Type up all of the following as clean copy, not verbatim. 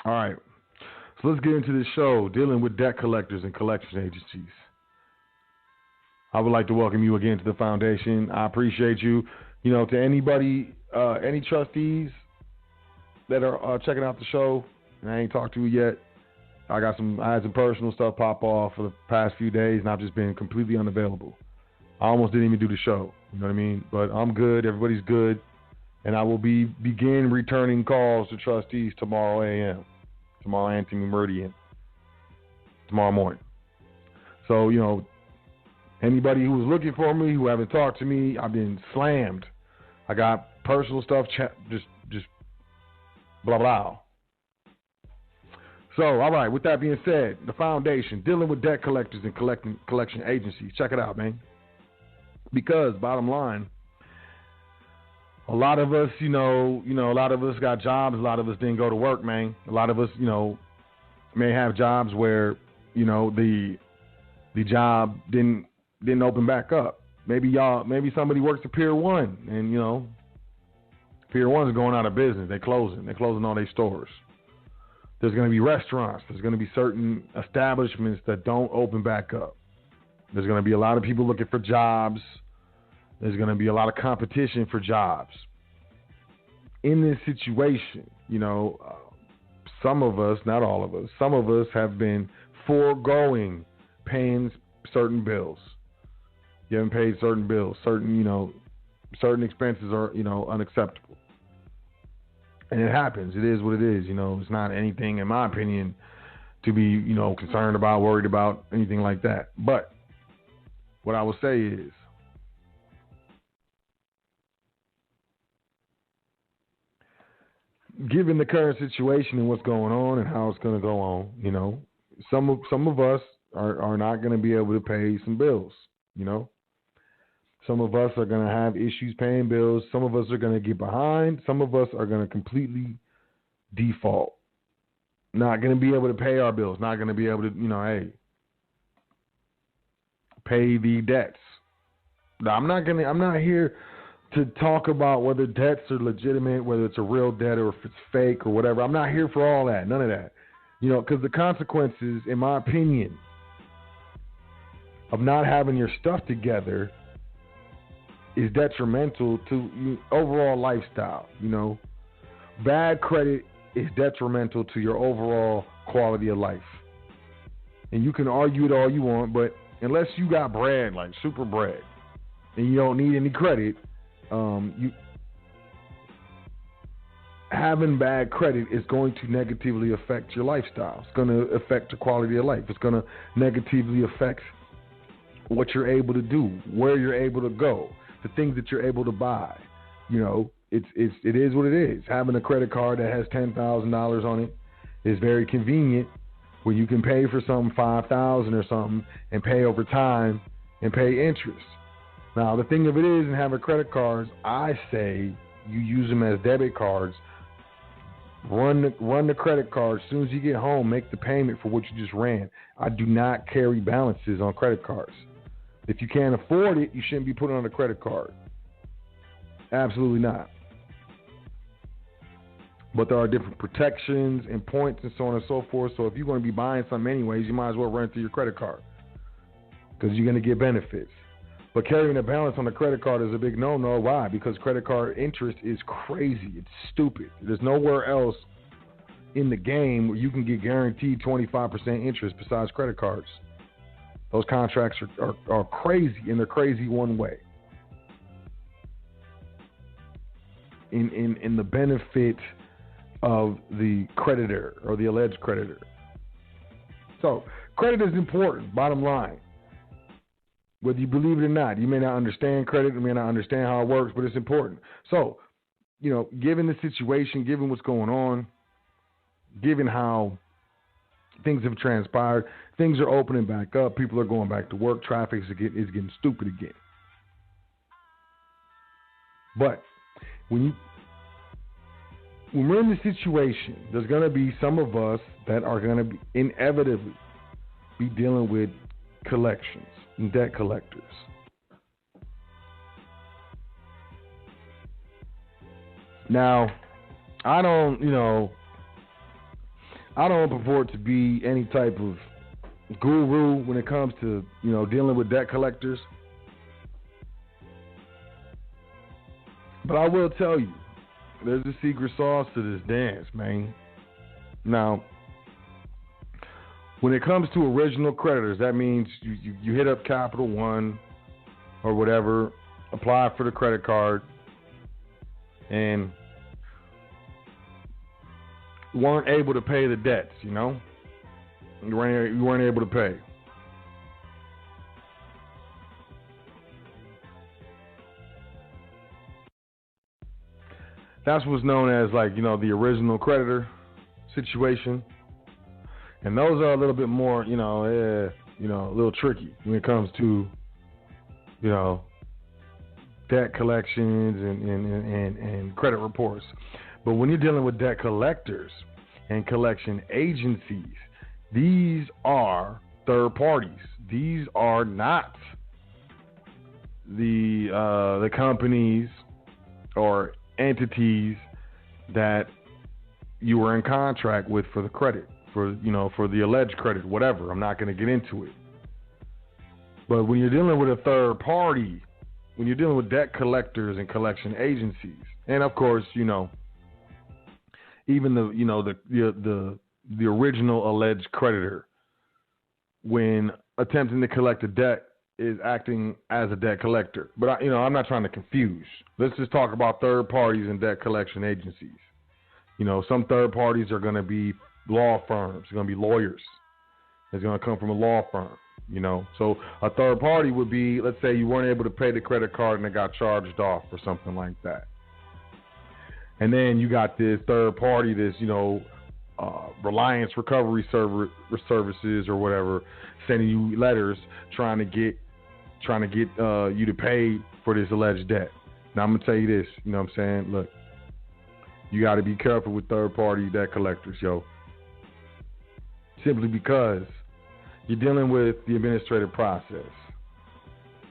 All right. So let's get into this show dealing with debt collectors and collection agencies. I would like to welcome you again to the foundation. I appreciate you. To anybody, any trustees that are checking out the show, and I ain't talked to you yet. I had some personal stuff pop off for the past few days, and I've just been completely unavailable. I almost didn't even do the show. You know what I mean? But I'm good. Everybody's good, and I will begin returning calls to trustees tomorrow a.m. Tomorrow anti-meridian. Tomorrow morning. So anybody who was looking for me, who haven't talked to me, I've been slammed. I got personal stuff, just blah, blah. So, all right, with that being said, the foundation, dealing with debt collectors and collection agencies. Check it out, man. Because, bottom line, a lot of us, a lot of us got jobs. A lot of us didn't go to work, man. A lot of us, may have jobs where, the job didn't open back up. Maybe somebody works at Pier 1 and, Pier 1's going out of business. They're closing all their stores. There's going to be restaurants. There's going to be certain establishments that don't open back up. There's going to be a lot of people looking for jobs. There's going to be a lot of competition for jobs. In this situation, some of us, not all of us, some of us have been foregoing paying certain bills. You haven't paid certain bills. Certain expenses are, unacceptable. And it happens. It is what it is. It's not anything, in my opinion, to be, concerned about, worried about, anything like that. But what I will say is, given the current situation and what's going on and how it's going to go on, some of us are not going to be able to pay some bills. Some of us are going to have issues paying bills. Some of us are going to get behind. Some of us are going to completely default. Not going to be able to pay our bills. Not going to be able to, pay the debts. Now, I'm not here to talk about whether debts are legitimate, whether it's a real debt or if it's fake or whatever. I'm not here for all that. None of that. Because the consequences, in my opinion, of not having your stuff together is detrimental to overall lifestyle. Bad credit is detrimental to your overall quality of life. And you can argue it all you want, but unless you got bread, like super bread, and you don't need any credit, having bad credit is going to negatively affect your lifestyle. It's going to affect your quality of life. It's going to negatively affect what you're able to do, where you're able to go, the things that you're able to buy. It is what it is. Having a credit card that has $10,000 on it is very convenient when you can pay for something $5,000 or something and pay over time and pay interest. Now, the thing of it is, in having credit cards, I say you use them as debit cards. Run the credit card. As soon as you get home, make the payment for what you just ran. I do not carry balances on credit cards. If you can't afford it, you shouldn't be putting on a credit card. Absolutely not. But there are different protections and points and so on and so forth. So if you're going to be buying something anyways, you might as well run it through your credit card because you're going to get benefits. But carrying a balance on a credit card is a big no-no. Why? Because credit card interest is crazy. It's stupid. There's nowhere else in the game where you can get guaranteed 25% interest besides credit cards. Those contracts are crazy, and they're crazy one way. In the benefit of the creditor or the alleged creditor. So, credit is important, bottom line. Whether you believe it or not, you may not understand credit, you may not understand how it works, but it's important. So, given the situation, given what's going on, given how things have transpired, things are opening back up, people are going back to work, traffic is getting stupid again. But when we're in this situation, there's going to be some of us that are going to inevitably be dealing with collections and debt collectors. Now, I don't, I don't purport to be any type of guru when it comes to, dealing with debt collectors. But I will tell you, there's a secret sauce to this dance, man. Now, when it comes to original creditors, that means you hit up Capital One or whatever, apply for the credit card, and weren't able to pay the debts, You weren't able to pay. That's what's known as, the original creditor situation. And those are a little bit more, a little tricky when it comes to, debt collections and credit reports. But when you're dealing with debt collectors and collection agencies, these are third parties. These are not the companies or entities that you were in contract with for the credit, for the alleged credit, whatever. I'm not going to get into it. But when you're dealing with a third party, when you're dealing with debt collectors and collection agencies, and of course, even the original alleged creditor, when attempting to collect a debt, is acting as a debt collector. But I'm not trying to confuse. Let's just talk about third parties and debt collection agencies. Some third parties are going to be law firms. They're going to be lawyers. It's going to come from a law firm. So a third party would be, let's say you weren't able to pay the credit card and it got charged off or something like that. And then you got this third party, this, Reliance Recovery Services or whatever, sending you letters trying to get you to pay for this alleged debt. Now I'm gonna tell you this, you know what I'm saying? Look, you got to be careful with third party debt collectors, yo. Simply because you're dealing with the administrative process.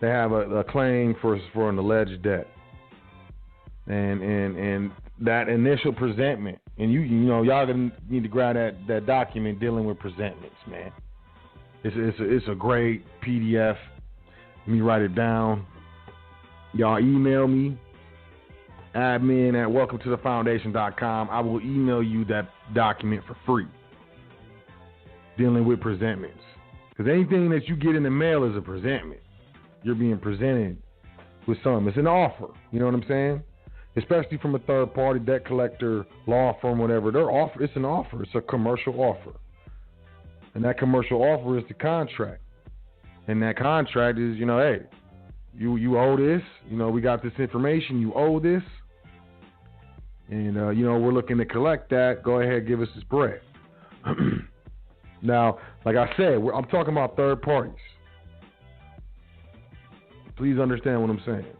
They have a claim for an alleged debt, and that initial presentment, and y'all gonna need to grab that document dealing with presentments, man. It's a great PDF. Let me write it down. Y'all email me, admin@welcometothefoundation.com. I will email you that document for free. Dealing with presentments. Because anything that you get in the mail is a presentment. You're being presented with something. It's an offer. You know what I'm saying? Especially from a third party, debt collector, law firm, whatever. It's an offer. It's a commercial offer. And that commercial offer is the contract. And that contract is, hey, you owe this. We got this information. You owe this. And, we're looking to collect that. Go ahead, give us this bread. Now, like I said, I'm talking about third parties. Please understand what I'm saying.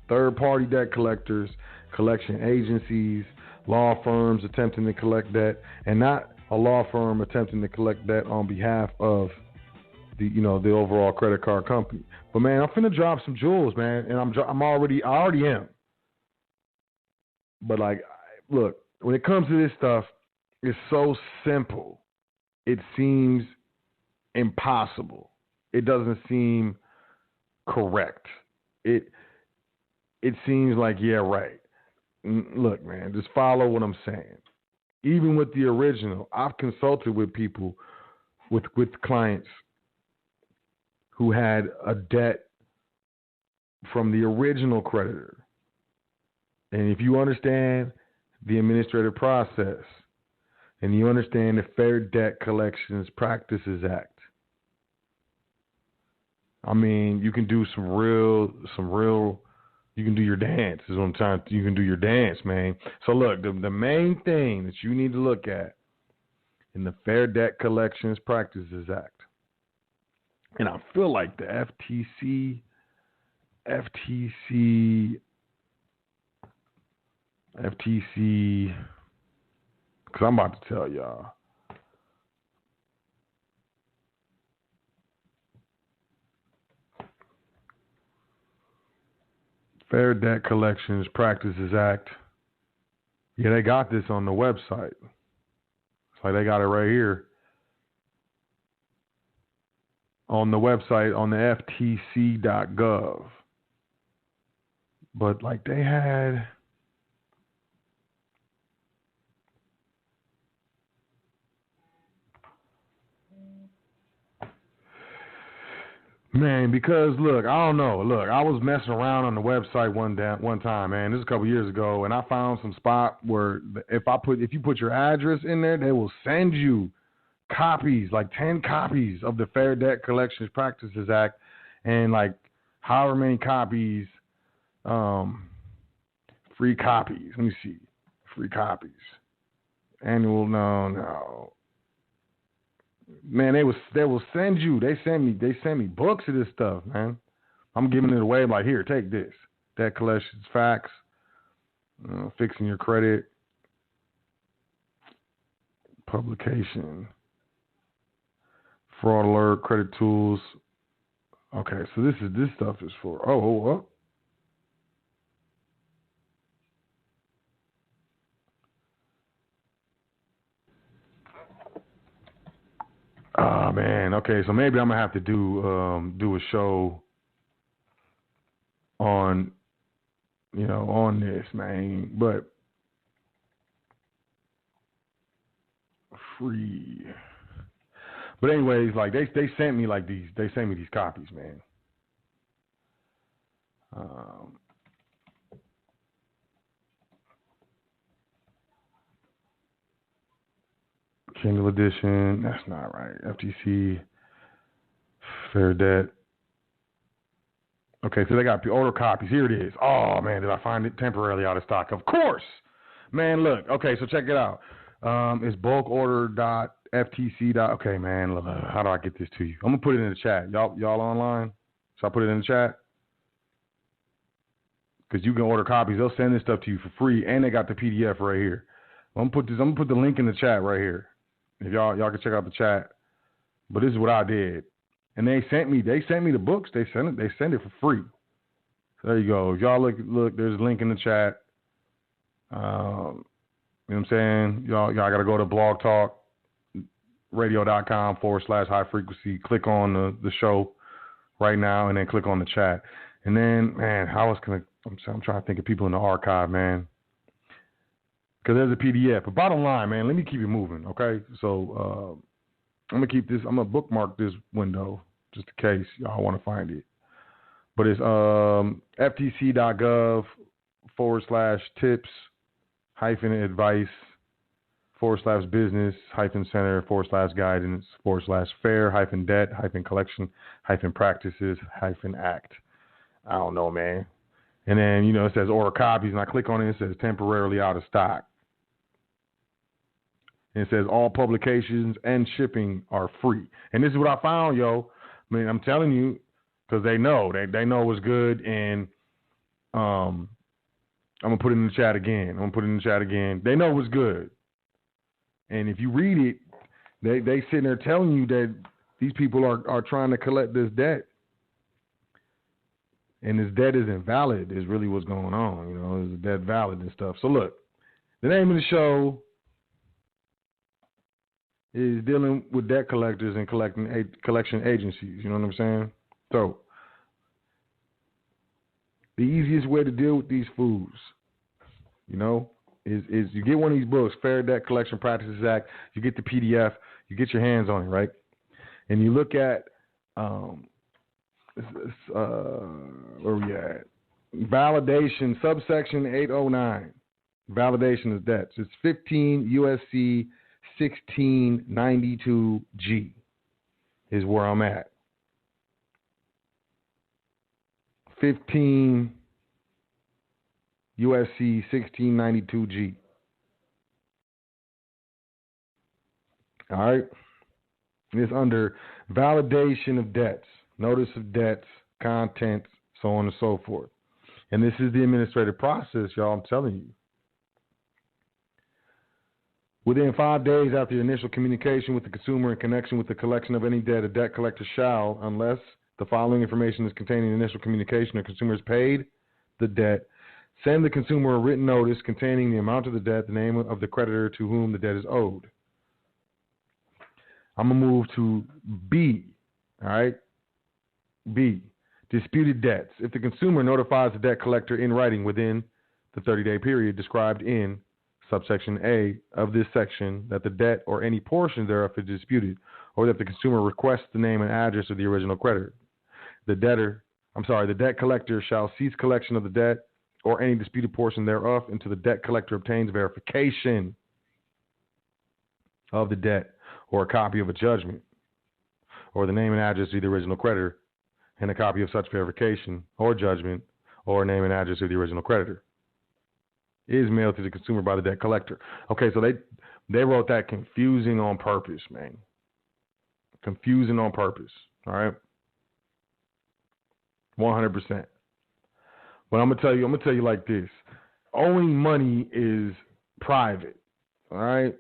Third party debt collectors, collection agencies, law firms attempting to collect debt, and not a law firm attempting to collect debt on behalf of the overall credit card company. But man, I'm finna drop some jewels, man, and I already am. But look, when it comes to this stuff, it's so simple. It seems impossible. It doesn't seem correct. It seems like, yeah, right. Look, man, just follow what I'm saying. Even with the original, I've consulted with people, with clients who had a debt from the original creditor. And if you understand the administrative process, and you understand the Fair Debt Collections Practices Act, I mean, you can do some real, you can do your dance, is what I'm trying to, you can do your dance, man. So look, the main thing that you need to look at in the Fair Debt Collections Practices Act, and I feel like the FTC, because I'm about to tell y'all. Fair Debt Collections Practices Act. Yeah, they got this on the website. like they got it right here on the website on the ftc.gov. But like they had, man, because look, I don't know. Look, I was messing around on the website one time, man. This was a couple years ago, and I found some spot where if you put your address in there, they will send you copies, like 10 copies of the Fair Debt Collections Practices Act, and like however many copies, free copies. Let me see, free copies, annual. No. Man, they will send you. They send me books of this stuff, man. I'm giving it away. I'm like, here, take this. Debt collections facts, fixing your credit, publication, fraud alert, credit tools. Okay, so this stuff is for. Oh. Oh man, okay, so maybe I'm gonna have to do a show on this, man. But free. But anyways, like they sent me these copies, man. Kindle edition, that's not right. FTC, fair debt. Okay, so they got order copies. Here it is. Oh, man, did I find it temporarily out of stock? Of course. Man, look. Okay, so check it out. It's bulkorder.ftc. Okay, man, look, how do I get this to you? I'm going to put it in the chat. Y'all online? Should I put it in the chat? Because you can order copies. They'll send this stuff to you for free, and they got the PDF right here. I'm gonna put the link in the chat right here. If y'all can check out the chat. But this is what I did. And they sent me the books. They send it for free. So there you go. If y'all look, there's a link in the chat. You know what I'm saying? Y'all gotta go to blogtalkradio.com/high frequency. Click on the show right now and then click on the chat. And then, man, I'm trying to think of people in the archive, man. Because there's a PDF. But bottom line, man, let me keep it moving, okay? So I'm going to keep this. I'm going to bookmark this window just in case y'all want to find it. But it's ftc.gov/tips-business-fair-debt-collection-practices-act. I don't know, man. And then, it says order copies, and I click on it, and it says temporarily out of stock. And it says all publications and shipping are free. And this is what I found, yo. I mean, I'm telling you, because they know. They know what's good, and I'm going to put it in the chat again. They know what's good. And if you read it, they sitting there telling you that these people are trying to collect this debt. And this debt is invalid is really what's going on. Is the debt valid and stuff. So look, the name of the show is dealing with debt collectors and collection agencies. You know what I'm saying? So the easiest way to deal with these fools, is you get one of these books, Fair Debt Collection Practices Act. You get the PDF. You get your hands on it, right? And you look at where we at? Validation, subsection 809. Validation of debts. It's 15 USC 1692G is where I'm at. 15 USC 1692G. All right. It's under validation of debts. Notice of debts, contents, so on and so forth. And this is the administrative process, y'all, I'm telling you. Within 5 days after the initial communication with the consumer in connection with the collection of any debt, a debt collector shall, unless the following information is contained in the initial communication, the consumer has paid the debt, send the consumer a written notice containing the amount of the debt, the name of the creditor to whom the debt is owed. I'm going to move to B. All right? B, disputed debts. If the consumer notifies the debt collector in writing within the 30-day period described in subsection A of this section that the debt or any portion thereof is disputed, or that the consumer requests the name and address of the original creditor, the debt collector shall cease collection of the debt or any disputed portion thereof until the debt collector obtains verification of the debt or a copy of a judgment or the name and address of the original creditor and a copy of such verification or judgment or name and address of the original creditor is mailed to the consumer by the debt collector. Okay, so they wrote that confusing on purpose, man. Confusing on purpose. All right. 100%. But I'm gonna tell you like this. Owing money is private. All right.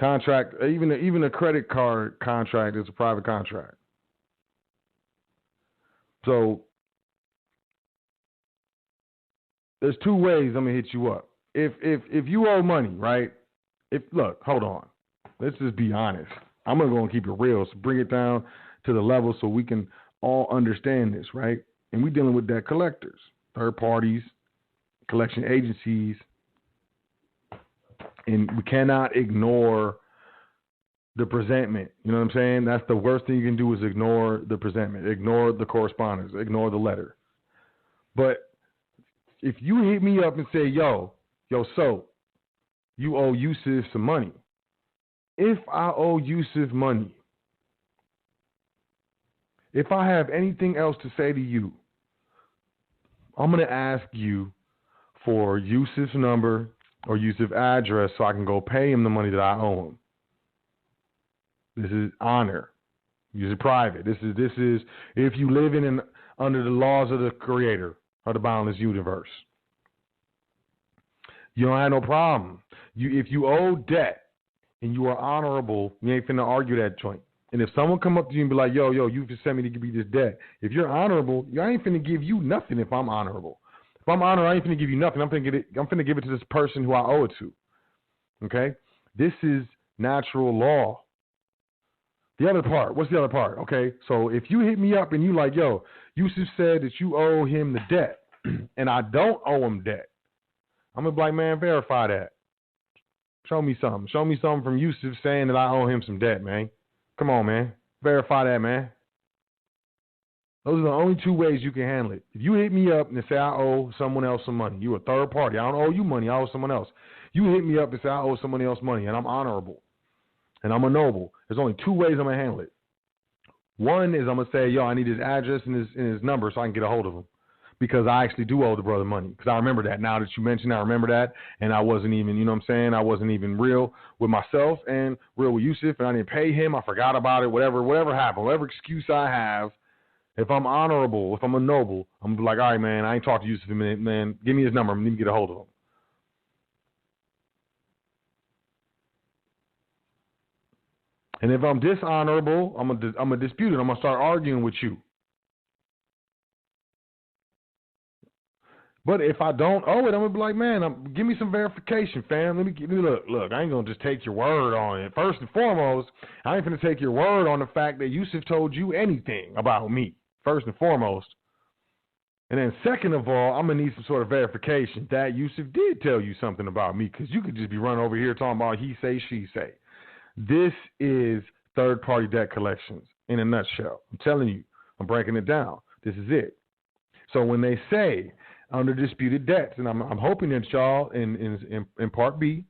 Contract, even a credit card contract is a private contract. So there's two ways I'm gonna hit you up. If you owe money, right? Look, hold on. Let's just be honest. I'm gonna go and keep it real. So bring it down to the level so we can all understand this, right? And we're dealing with debt collectors, third parties, collection agencies, and we cannot ignore the presentment. You know what I'm saying? That's the worst thing you can do is ignore the presentment, ignore the correspondence, ignore the letter. But if you hit me up and say, yo, so you owe Yusuf some money. If I owe Yusuf money, if I have anything else to say to you, I'm going to ask you for Yusuf's number or Yusuf's address so I can go pay him the money that I owe him. This is honor. This is private. This is if you live in under the laws of the Creator of the boundless universe. You don't have no problem. If you owe debt and you are honorable, you ain't finna argue that joint. And if someone come up to you and be like, yo, you just sent me to give me this debt. If you're honorable, I ain't finna give you nothing if I'm honorable. If I'm honorable, I ain't finna give you nothing. I'm finna give it to this person who I owe it to. Okay? This is natural law. The other part, what's the other part? Okay, so if you hit me up and you like, yo, Yusuf said that you owe him the debt, and I don't owe him debt, I'm going to be like, man, verify that. Show me something. Show me something from Yusuf saying that I owe him some debt, man. Come on, man. Verify that, man. Those are the only two ways you can handle it. If you hit me up and say I owe someone else some money, you're a third party. I don't owe you money. I owe someone else. You hit me up and say I owe someone else money, and I'm honorable, and I'm a noble. There's only two ways I'm going to handle it. One is I'm going to say, yo, I need his address and his number so I can get a hold of him because I actually do owe the brother money because I remember that. Now that you mentioned I remember that, and I wasn't even, you know what I'm saying, I wasn't even real with myself and real with Yusuf, and I didn't pay him. I forgot about it, whatever happened, whatever excuse I have. If I'm honorable, if I'm a noble, I'm going to be like, all right, man, I ain't talked to Yusuf in a minute, man. Give me his number. I need to get a hold of him. And if I'm dishonorable, I'm gonna dispute it. I'm gonna start arguing with you. But if I don't owe it, I'm gonna be like, man, give me some verification, fam. Look. I ain't gonna just take your word on it. First and foremost, I ain't gonna take your word on the fact that Yusuf told you anything about me. First and foremost, and then second of all, I'm gonna need some sort of verification that Yusuf did tell you something about me, because you could just be running over here talking about he say, she say. This is third-party debt collections in a nutshell. I'm telling you, I'm breaking it down. This is it. So when they say under disputed debts, and I'm hoping that y'all in Part B,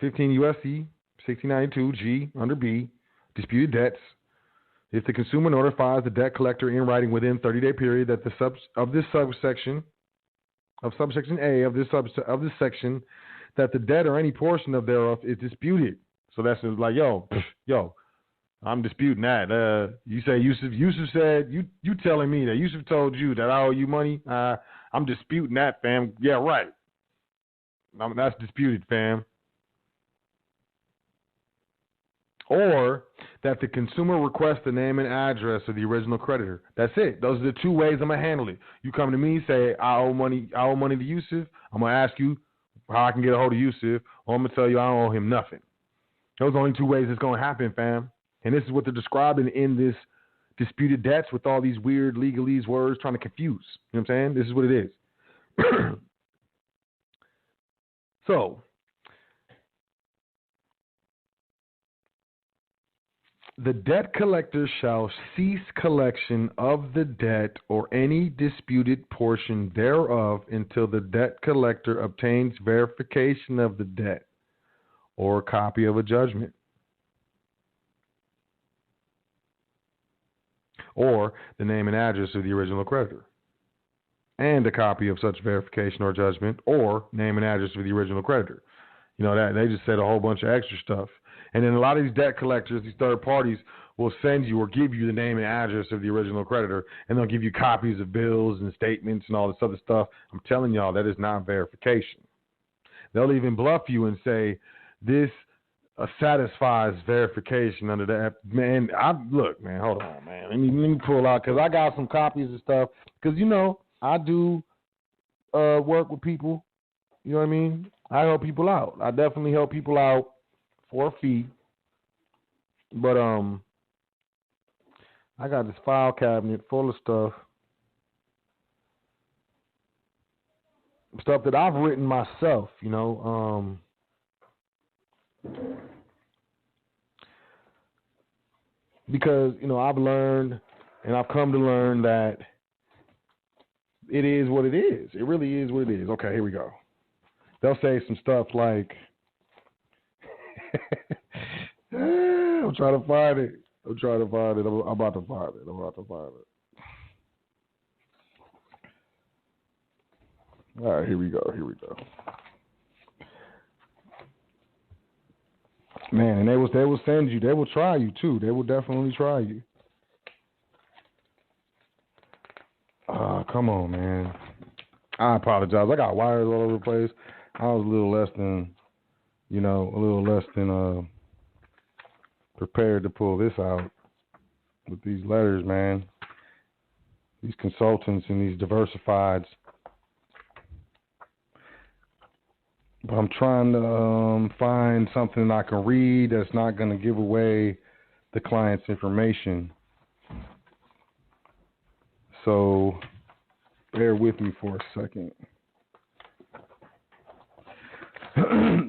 15 U.S.C. 1692 G under B, disputed debts. If the consumer notifies the debt collector in writing within 30-day period that subsection A of this section, that the debt or any portion of thereof is disputed. So that's like, yo, I'm disputing that. You say Yusuf said, you telling me that Yusuf told you that I owe you money? I'm disputing that, fam. Yeah, right. That's disputed, fam. Or that the consumer requests the name and address of the original creditor. That's it. Those are the two ways I'm gonna handle it. You come to me, say I owe money to Yusuf. I'm gonna ask you how I can get a hold of Yusuf, or I'm going to tell you I don't owe him nothing. Those are only two ways it's going to happen, fam. And this is what they're describing in this disputed debts with all these weird legalese words trying to confuse. You know what I'm saying? This is what it is. So, the debt collector shall cease collection of the debt or any disputed portion thereof until the debt collector obtains verification of the debt or a copy of a judgment, or the name and address of the original creditor, and a copy of such verification or judgment, or name and address of the original creditor. You know, that they just said a whole bunch of extra stuff. And then a lot of these debt collectors, these third parties, will send you or give you the name and address of the original creditor, and they'll give you copies of bills and statements and all this other stuff. I'm telling y'all, that is not verification. They'll even bluff you and say, this satisfies verification under that. Man, look, man, hold on, man. Let me pull out, because I got some copies of stuff. Because, you know, I do work with people. You know what I mean? I help people out. I definitely help people out for a fee. But I got this file cabinet full of stuff that I've written myself, you know. Because, you know, I've learned and I've come to learn that it is what it is. It really is what it is. Okay, here we go. They'll say some stuff like, I'm trying to find it. I'm about to find it. All right, here we go. Man, and they will send you. They will try you too. They will definitely try you. Come on, man. I apologize. I got wires all over the place. I was a little less than prepared to pull this out with these letters, man. These consultants and these diversifieds. But I'm trying to find something I can read that's not going to give away the client's information. So bear with me for a second.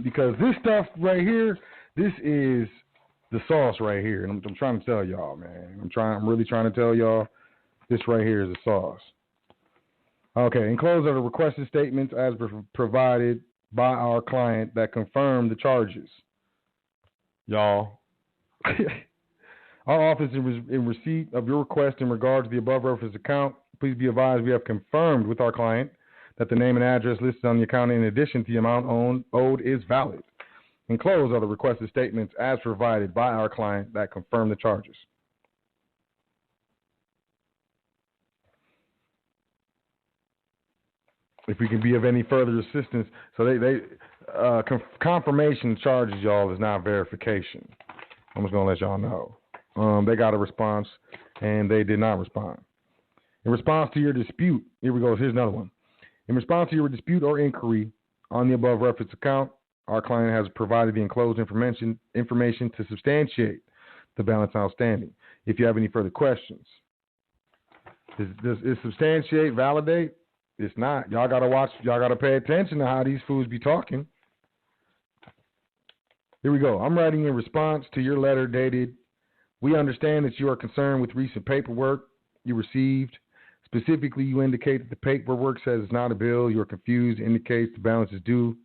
Because this stuff right here, this is the sauce right here. And I'm trying to tell y'all, man. I'm really trying to tell y'all this right here is the sauce. Okay, enclosed are the requested statements as provided by our client that confirm the charges. Y'all. Our office in receipt of your request in regard to the above referenced account. Please be advised we have confirmed with our client that the name and address listed on the account in addition to the amount owed is valid. Enclosed are the requested statements as provided by our client that confirm the charges. If we can be of any further assistance, so confirmation charges, y'all, is not verification. I'm just gonna let y'all know. They got a response, and they did not respond. In response to your dispute, here we go. Here's another one. In response to your dispute or inquiry on the above reference account, our client has provided the enclosed information to substantiate the balance outstanding. If you have any further questions, is substantiate validate? It's not. Y'all gotta watch. Y'all gotta pay attention to how these fools be talking. Here we go. I'm writing in response to your letter dated. We understand that you are concerned with recent paperwork you received. Specifically, you indicate that the paperwork says it's not a bill. You are confused. Indicates the balance is due.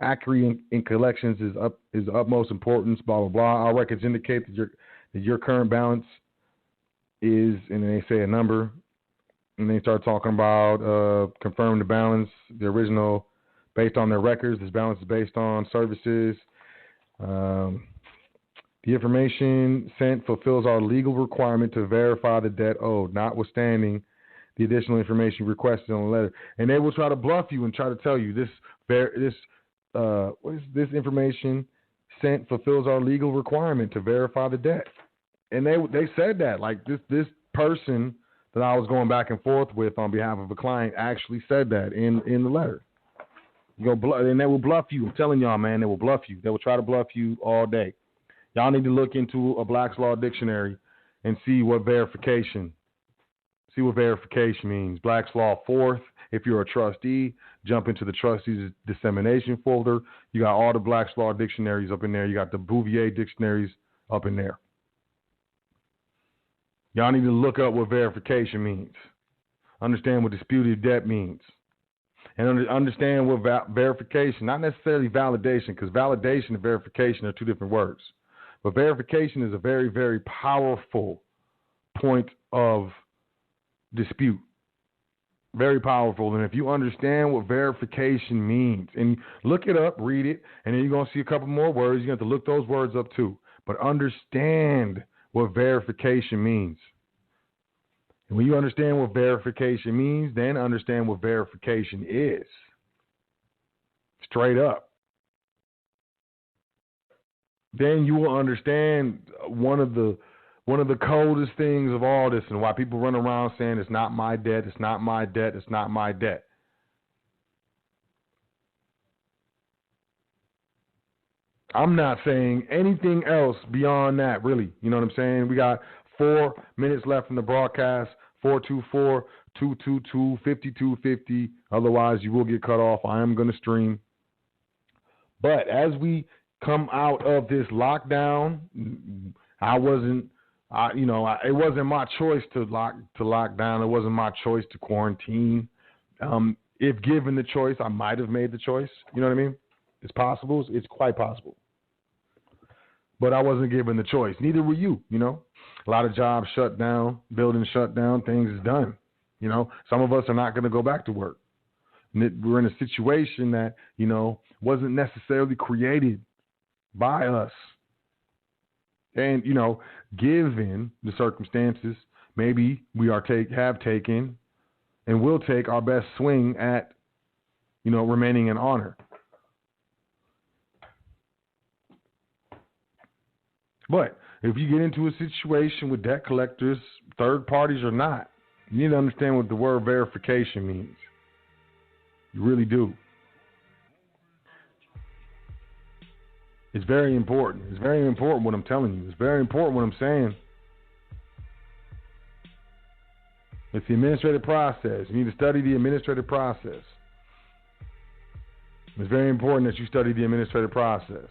Accuracy in collections is of utmost importance. Blah blah blah. Our records indicate that your current balance is, and they say a number, and they start talking about confirming the balance. The original, based on their records, this balance is based on services. The information sent fulfills our legal requirement to verify the debt owed, notwithstanding the additional information requested on the letter. And they will try to bluff you and try to tell you this information sent fulfills our legal requirement to verify the debt. And they said that, like this person that I was going back and forth with on behalf of a client actually said that in the letter. And they will bluff you. I'm telling y'all, man, they will bluff you. They will try to bluff you all day. Y'all need to look into a Black's Law Dictionary and see what verification means. Black's Law fourth. If you're a trustee, jump into the trustees dissemination folder. You got all the Black's Law dictionaries up in there. You got the Bouvier dictionaries up in there. Y'all need to look up what verification means. Understand what disputed debt means. And understand what verification, not necessarily validation, because validation and verification are two different words. But verification is a very, very powerful point of dispute. Very powerful. And if you understand what verification means, and look it up, read it, and then you're going to see a couple more words. You're going to have to look those words up too. But understand what verification means. And when you understand what verification means, then understand what verification is. Straight up. Then you will understand one of the coldest things of all this, and why people run around saying it's not my debt, it's not my debt, it's not my debt. I'm not saying anything else beyond that, really. You know what I'm saying? We got 4 minutes left in the broadcast. 424-222-5250. Otherwise, you will get cut off. I am going to stream. But as we come out of this lockdown, it wasn't my choice to lock down. It wasn't my choice to quarantine. If given the choice, I might have made the choice. You know what I mean? It's possible. It's quite possible. But I wasn't given the choice. Neither were you, you know. A lot of jobs shut down, buildings shut down, things is done. You know, some of us are not going to go back to work. We're in a situation that, you know, wasn't necessarily created by us. And, you know, given the circumstances, maybe we have taken and will take our best swing at, you know, remaining in honor. But if you get into a situation with debt collectors, third parties or not, you need to understand what the word verification means. You really do. It's very important. It's very important what I'm telling you. It's very important what I'm saying. It's the administrative process. You need to study the administrative process. It's very important that you study the administrative process.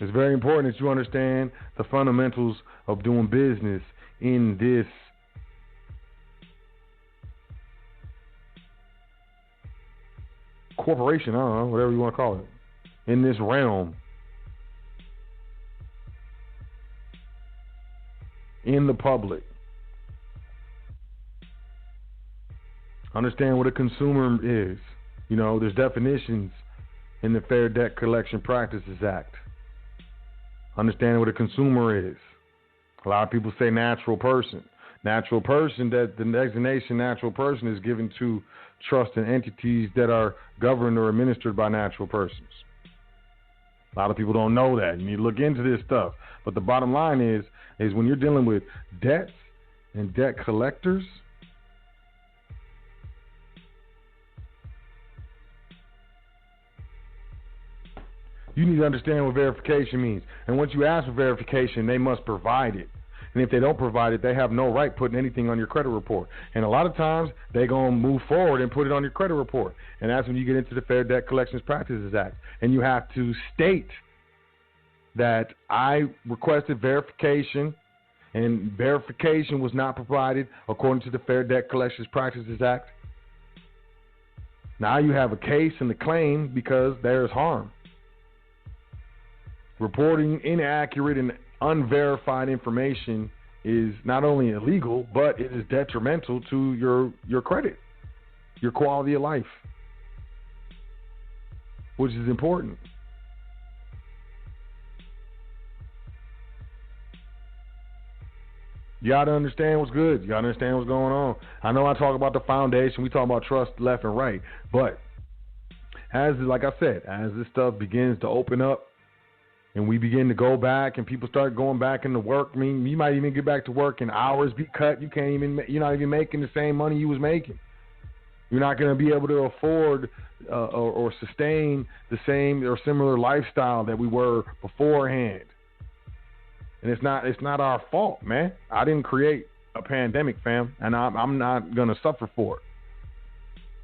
It's very important that you understand the fundamentals of doing business in this corporation, I don't know, whatever you want to call it, in this realm, in the public. Understand what a consumer is. You know, there's definitions in the Fair Debt Collection Practices Act. Understand what a consumer is. A lot of people say natural person. Natural person, that the designation natural person is given to trust and entities that are governed or administered by natural persons. A lot of people don't know that. You need to look into this stuff. But the bottom line is when you're dealing with debts and debt collectors, you need to understand what verification means. And once you ask for verification, they must provide it. And if they don't provide it, they have no right putting anything on your credit report. And a lot of times, they're going to move forward and put it on your credit report. And that's when you get into the Fair Debt Collections Practices Act. And you have to state that I requested verification, and verification was not provided according to the Fair Debt Collections Practices Act. Now you have a case and a claim because there's harm. Reporting inaccurate and unverified information is not only illegal, but it is detrimental to your credit, your quality of life, which is important. You got to understand what's good. You got to understand what's going on. I know I talk about the foundation. We talk about trust left and right. But like I said, as this stuff begins to open up, and we begin to go back, and people start going back into work. I mean, you might even get back to work and hours be cut. You're not even making the same money you was making. You're not going to be able to afford or sustain the same or similar lifestyle that we were beforehand. And it's not our fault, man. I didn't create a pandemic, fam, and I'm not going to suffer for it,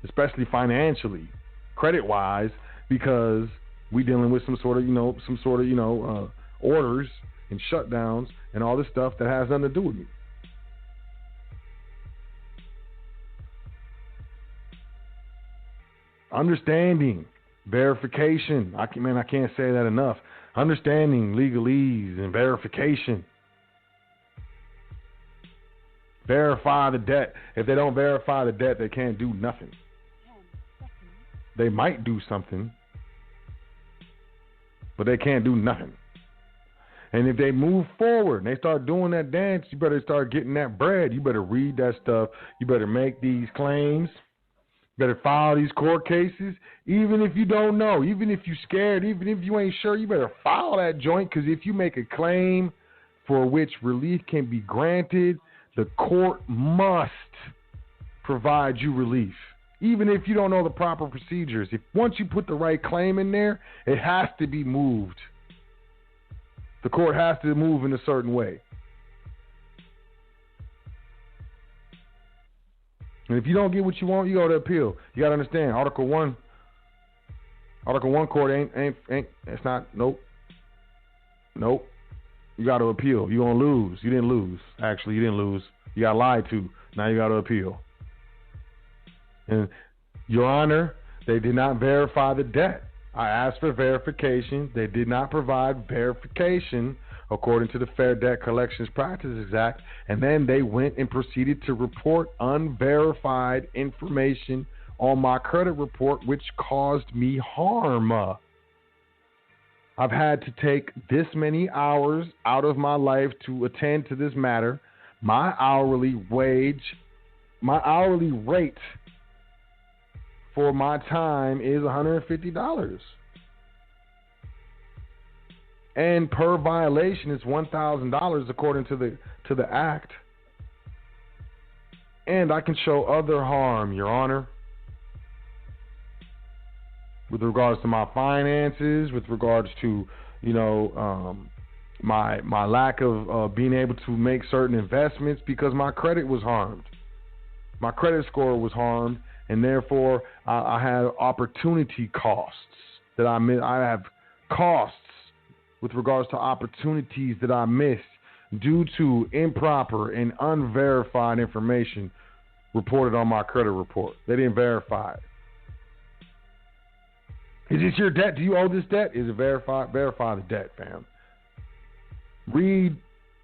especially financially, credit-wise, because we dealing with some sort of orders and shutdowns and all this stuff that has nothing to do with me. Understanding verification. I can't say that enough. Understanding legalese and verification. Verify the debt. If they don't verify the debt, they can't do nothing. They might do something, but they can't do nothing. And if they move forward and they start doing that dance, you better start getting that bread. You better read that stuff. You better make these claims. You better file these court cases. Even if you don't know, even if you're scared, even if you ain't sure, you better file that joint, because if you make a claim for which relief can be granted, the court must provide you relief. Even if you don't know the proper procedures. If once you put the right claim in there, it has to be moved. The court has to move in a certain way. And if you don't get what you want, you go to appeal. You got to understand, Article 1 court ain't it's not, nope. You got to appeal. You're going to lose. You didn't lose. Actually, you didn't lose. You got lied to. Now you got to appeal. And, Your Honor, they did not verify the debt. I asked for verification. They did not provide verification according to the Fair Debt Collections Practices Act. And then they went and proceeded to report unverified information on my credit report, which caused me harm. I've had to take this many hours out of my life to attend to this matter. My hourly rate for my time is $150. And per violation, it's $1,000 according to the act. And I can show other harm, Your Honor, with regards to my finances, with regards to my lack of being able to make certain investments, because my credit was harmed. My credit score was harmed, and therefore I had opportunity costs that I missed. I have costs with regards to opportunities that I missed due to improper and unverified information reported on my credit report. They didn't verify it. Is this your debt? Do you owe this debt? Is it verified? Verify the debt, fam. Read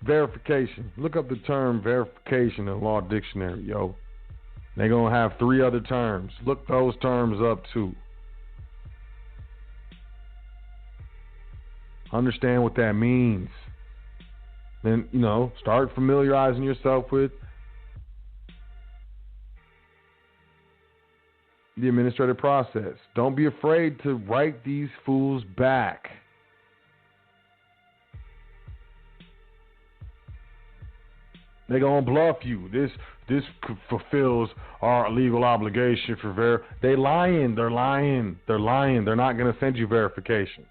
verification. Look up the term verification in the law dictionary, yo. They're going to have 3 other terms. Look those terms up, too. Understand what that means. Then, start familiarizing yourself with the administrative process. Don't be afraid to write these fools back. They're going to bluff you. This fulfills our legal obligation for They're lying. They're not going to send you verification.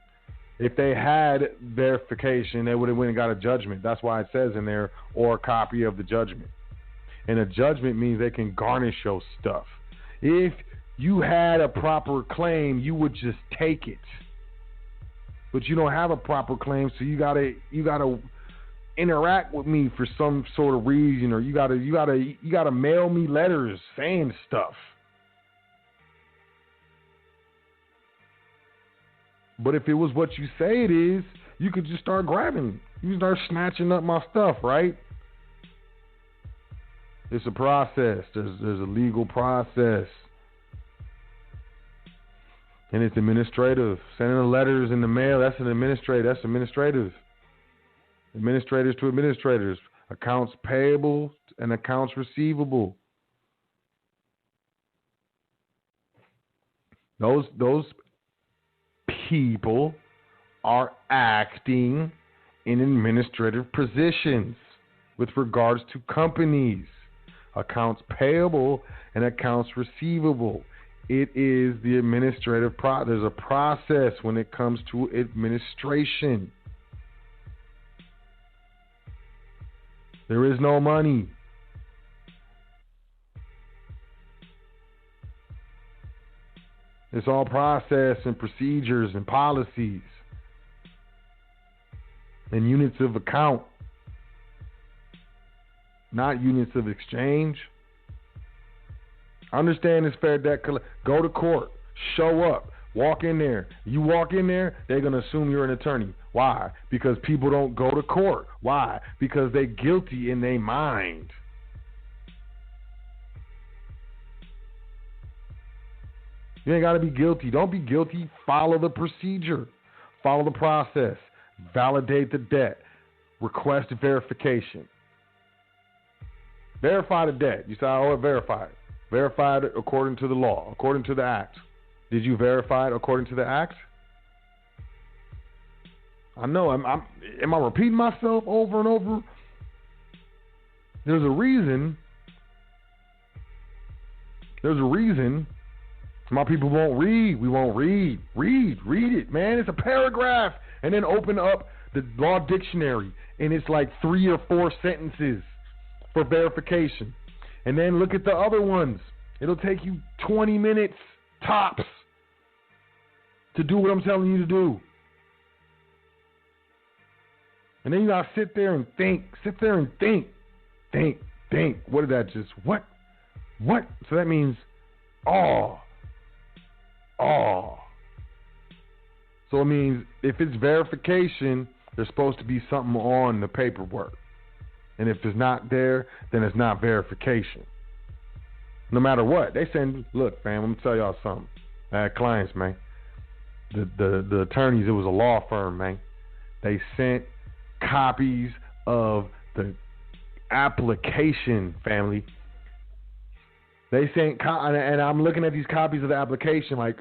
If they had verification, they would have went and got a judgment. That's why it says in there, or a copy of the judgment. And a judgment means they can garnish your stuff. If you had a proper claim, you would just take it. But you don't have a proper claim, so you gotta interact with me for some sort of reason, or you gotta mail me letters saying stuff. But if it was what you say it is, you could just start grabbing. You start snatching up my stuff, right? It's a process. There's a legal process. And it's administrative. Sending the letters in the mail, that's administrative. Administrators to administrators. Accounts payable and accounts receivable. Those people are acting in administrative positions with regards to companies. accounts payable, and accounts receivable. It is the administrative there's a process when it comes to administration. There is no money. It's all process and procedures and policies and units of account, not units of exchange. Understand this fair debt. Go to court. Show up. Walk in there. You walk in there, they're going to assume you're an attorney. Why? Because people don't go to court. Why? Because they're guilty in their mind. You ain't got to be guilty. Don't be guilty. Follow the procedure. Follow the process. Validate the debt. Request verification. Verify the debt. You say, oh, verify it. Verify it according to the law, according to the act. Did you verify it according to the act? I know. Am I repeating myself over and over? There's a reason. There's a reason my people won't read. We won't read. Read it, man. It's a paragraph. And then open up the law dictionary, and it's like 3 or 4 sentences for verification. And then look at the other ones. It'll take you 20 minutes tops to do what I'm telling you to do. And then you gotta sit there and think. Sit there and think. Think. What did that just, what? So that means, So it means if it's verification, there's supposed to be something on the paperwork. And if it's not there, then it's not verification. No matter what. They saying, look, fam, I'm going to tell y'all something. I had clients, man. The attorneys, it was a law firm, man. They sent copies of the application, family. They sent, and I'm looking at these copies of the application, like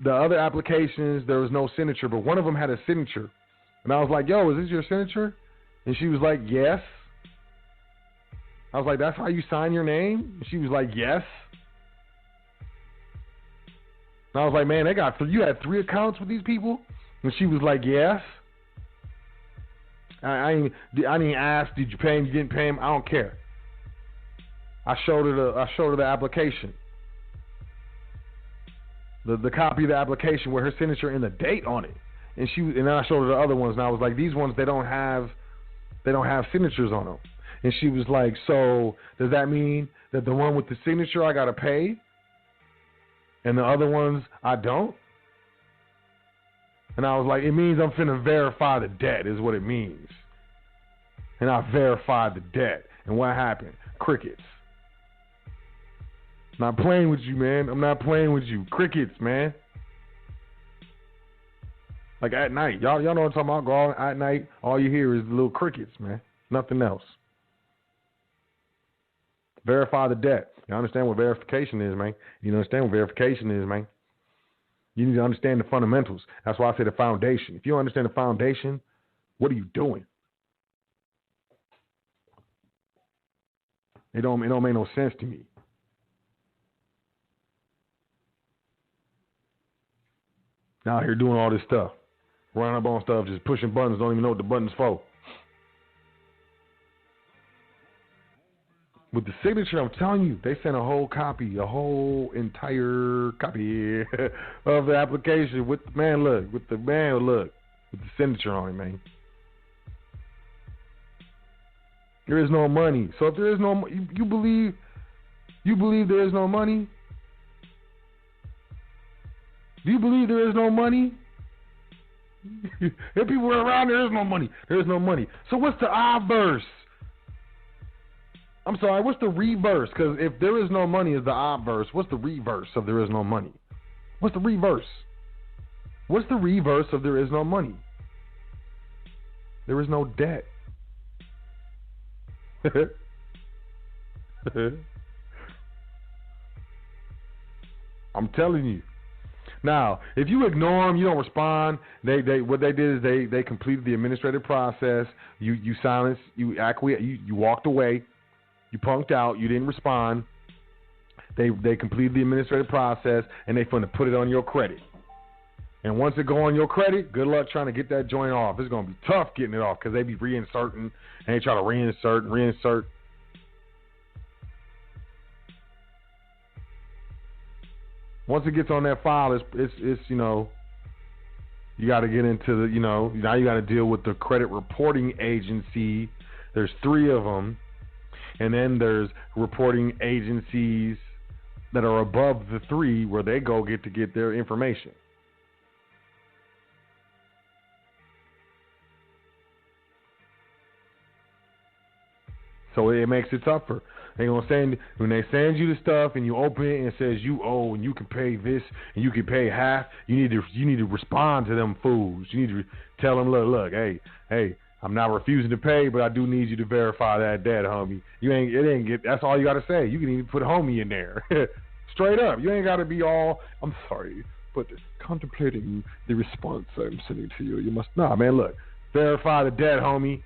the other applications, there was no signature, but one of them had a signature. And I was like, yo, is this your signature? And she was like, yes. I was like, that's how you sign your name? And she was like, yes. And I was like, man, you had 3 accounts with these people? And she was like, yes. I didn't ask, did you pay him, you didn't pay him? I don't care. I showed her the application. The copy of the application with her signature and the date on it. And then I showed her the other ones, and I was like, these ones, they don't have signatures on them. And she was like, so does that mean that the one with the signature I gotta pay, and the other ones I don't? And I was like, it means I'm finna verify the debt is what it means. And I verified the debt. And what happened? Crickets. Not playing with you, man. I'm not playing with you. Crickets, man. Like at night. Y'all know what I'm talking about? Go out at night, all you hear is little crickets, man. Nothing else. Verify the debt. You understand what verification is, man? You understand what verification is, man? You need to understand the fundamentals. That's why I say the foundation. If you don't understand the foundation, what are you doing? It don't make no sense to me. Now out here doing all this stuff. Running up on stuff, just pushing buttons, don't even know what the button's for. With the signature, I'm telling you, they sent a whole entire copy of the application with the signature on it, man. There is no money. So if there is no, you believe there is no money? Do you believe there is no money? If people are around, there is no money. There is no money. So what's the obverse? I'm sorry, what's the reverse? Because if there is no money is the obverse, what's the reverse of there is no money? What's the reverse? What's the reverse of there is no money? There is no debt. I'm telling you. Now, if you ignore them, you don't respond. What they did is they completed the administrative process. You silenced. You walked away. You punked out. You didn't respond. They completed the administrative process, and they finna put it on your credit. And once it go on your credit, good luck trying to get that joint off. It's going to be tough getting it off because they be reinserting, and they try to reinsert. Once it gets on that file, it's you know, you got to get into the, you know, now you got to deal with the credit reporting agency. There's 3 of them. And then there's reporting agencies that are above the 3 where they go get their information. So it makes it tougher. They gonna send, when they send you the stuff and you open it and it says you owe and you can pay this and you can pay half, you need to respond to them fools. You need to tell them, look, hey, I'm not refusing to pay, but I do need you to verify that debt, homie. That's all you gotta say. You can even put homie in there. Straight up. You ain't gotta be all, I'm sorry, but contemplating the response I'm sending to you, you must, nah, man, look, verify the debt, homie.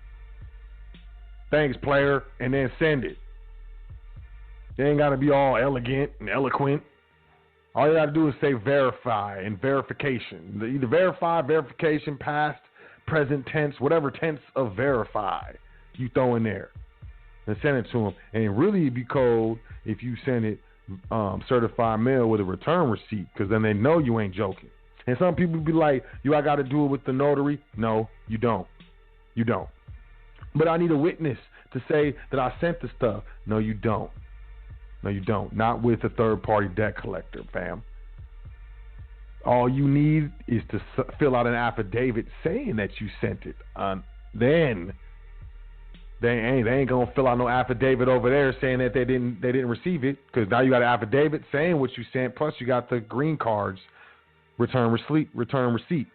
Thanks, player, and then send it. You ain't got to be all elegant and eloquent. All you got to do is say verify and verification. Either verify, verification, past, present tense, whatever tense of verify you throw in there. And send it to them. And really it'd be cold if you send it certified mail with a return receipt, because then they know you ain't joking. And some people be like, I got to do it with the notary. No, you don't. You don't. But I need a witness to say that I sent the stuff. No, you don't. No, you don't. Not with a third-party debt collector, fam. All you need is to fill out an affidavit saying that you sent it. Then they ain't gonna fill out no affidavit over there saying that they didn't receive it, because now you got an affidavit saying what you sent. Plus you got the green cards return receipt.